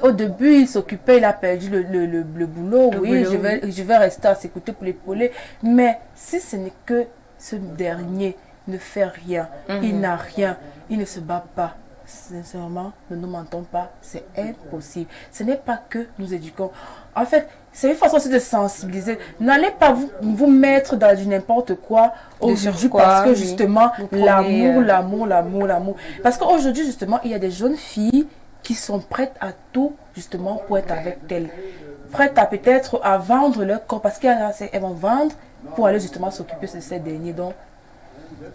au début, il s'occupait, il a perdu le boulot, je vais rester à s'écouter pour l'épauler. Mais si ce n'est que ce dernier ne fait rien, il n'a rien, il ne se bat pas, sincèrement, ne nous mentons pas, c'est impossible. Ce n'est pas que nous éduquons. En fait, c'est une façon aussi de sensibiliser. N'allez pas vous mettre dans du n'importe quoi aujourd'hui parce que justement, l'amour. Parce qu'aujourd'hui, justement, il y a des jeunes filles qui sont prêtes à tout, justement, pour être avec elles. Prêtes à peut-être à vendre leur corps parce qu'elles vont vendre pour aller justement s'occuper de ces derniers. Donc,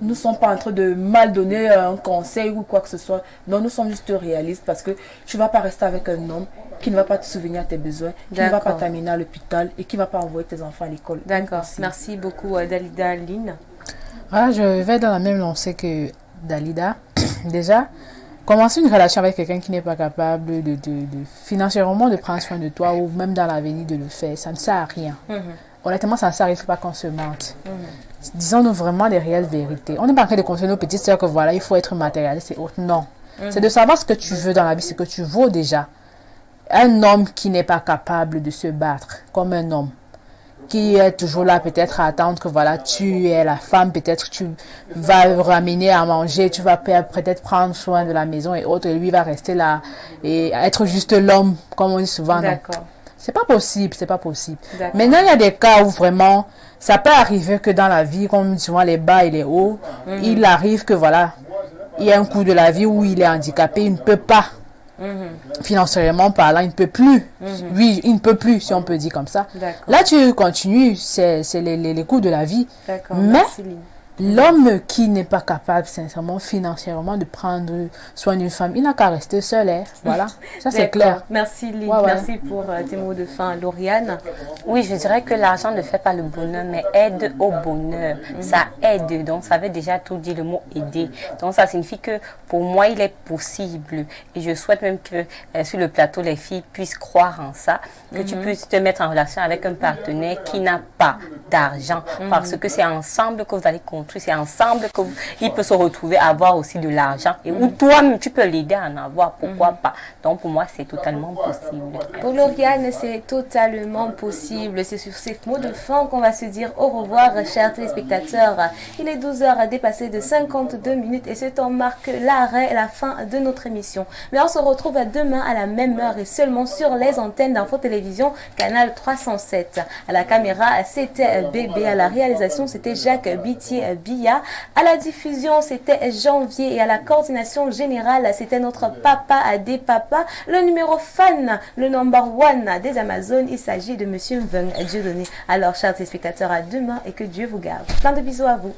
nous ne sommes pas en train de mal donner un conseil ou quoi que ce soit. Non, nous sommes juste réalistes parce que tu ne vas pas rester avec un homme qui ne va pas te souvenir à tes besoins, qui ne va pas t'amener à l'hôpital et qui ne va pas envoyer tes enfants à l'école. D'accord. Merci beaucoup, Dalida. Lynn. Voilà, je vais dans la même lancée que Dalida. Déjà, commencer une relation avec quelqu'un qui n'est pas capable de financièrement de prendre soin de toi ou même dans l'avenir de le faire, ça ne sert à rien. Honnêtement, ça ne sert à rien, il ne faut pas qu'on se mente. Disons-nous vraiment les réelles vérités. On n'est pas en train de conseiller nos petites sœurs que voilà, il faut être matérialiste et autres. Non. C'est de savoir ce que tu veux dans la vie, ce que tu vaux déjà. Un homme qui n'est pas capable de se battre comme un homme, qui est toujours là peut-être à attendre que voilà, tu es la femme, peut-être tu vas le ramener à manger, tu vas peut-être prendre soin de la maison et autres, et lui va rester là et être juste l'homme, comme on dit souvent. D'accord. C'est pas possible, c'est pas possible. Maintenant, il y a des cas où vraiment, ça peut arriver que dans la vie, comme souvent les bas et les hauts, il arrive que voilà, il y a un coup de la vie où il est handicapé, il ne peut pas, financièrement parlant, il ne peut plus. Oui, il ne peut plus, si on peut dire comme ça. Là, tu continues, c'est les coups de la vie. Mais l'homme qui n'est pas capable, sincèrement, financièrement, de prendre soin d'une femme, il n'a qu'à rester seul. Hein. Voilà, ça c'est clair. Merci Lynn, merci pour tes mots de fin. Lauriane? Oui, je dirais que l'argent ne fait pas le bonheur, mais aide au bonheur. Ça aide, donc ça veut déjà tout dire le mot aider. Donc ça signifie que pour moi, il est possible. Et je souhaite même que sur le plateau, les filles puissent croire en ça, que tu puisses te mettre en relation avec un partenaire qui n'a pas d'argent. Parce que c'est ensemble que vous allez construire construire, c'est ensemble qu'il peut se retrouver à avoir aussi de l'argent. Et où toi-même, tu peux l'aider à en avoir, pourquoi pas. Donc pour moi, c'est totalement possible. Pour Lauriane, c'est totalement possible. C'est sur ces mots de fin qu'on va se dire au revoir, chers téléspectateurs. Il est 12h dépassé de 52 minutes et ce temps marque l'arrêt, la fin de notre émission. Mais on se retrouve demain à la même heure et seulement sur les antennes d'Info Télévision, canal 307. À la caméra, c'était Bébé. À la réalisation, c'était Jacques Bitier-Billa. À la diffusion, c'était Janvier. Et à la coordination générale, c'était notre papa à des papas. Le numéro fan, le number one des Amazones, il s'agit de Monsieur Mveng Dieudonné. Alors, chers téléspectateurs, à demain et que Dieu vous garde. Plein de bisous à vous.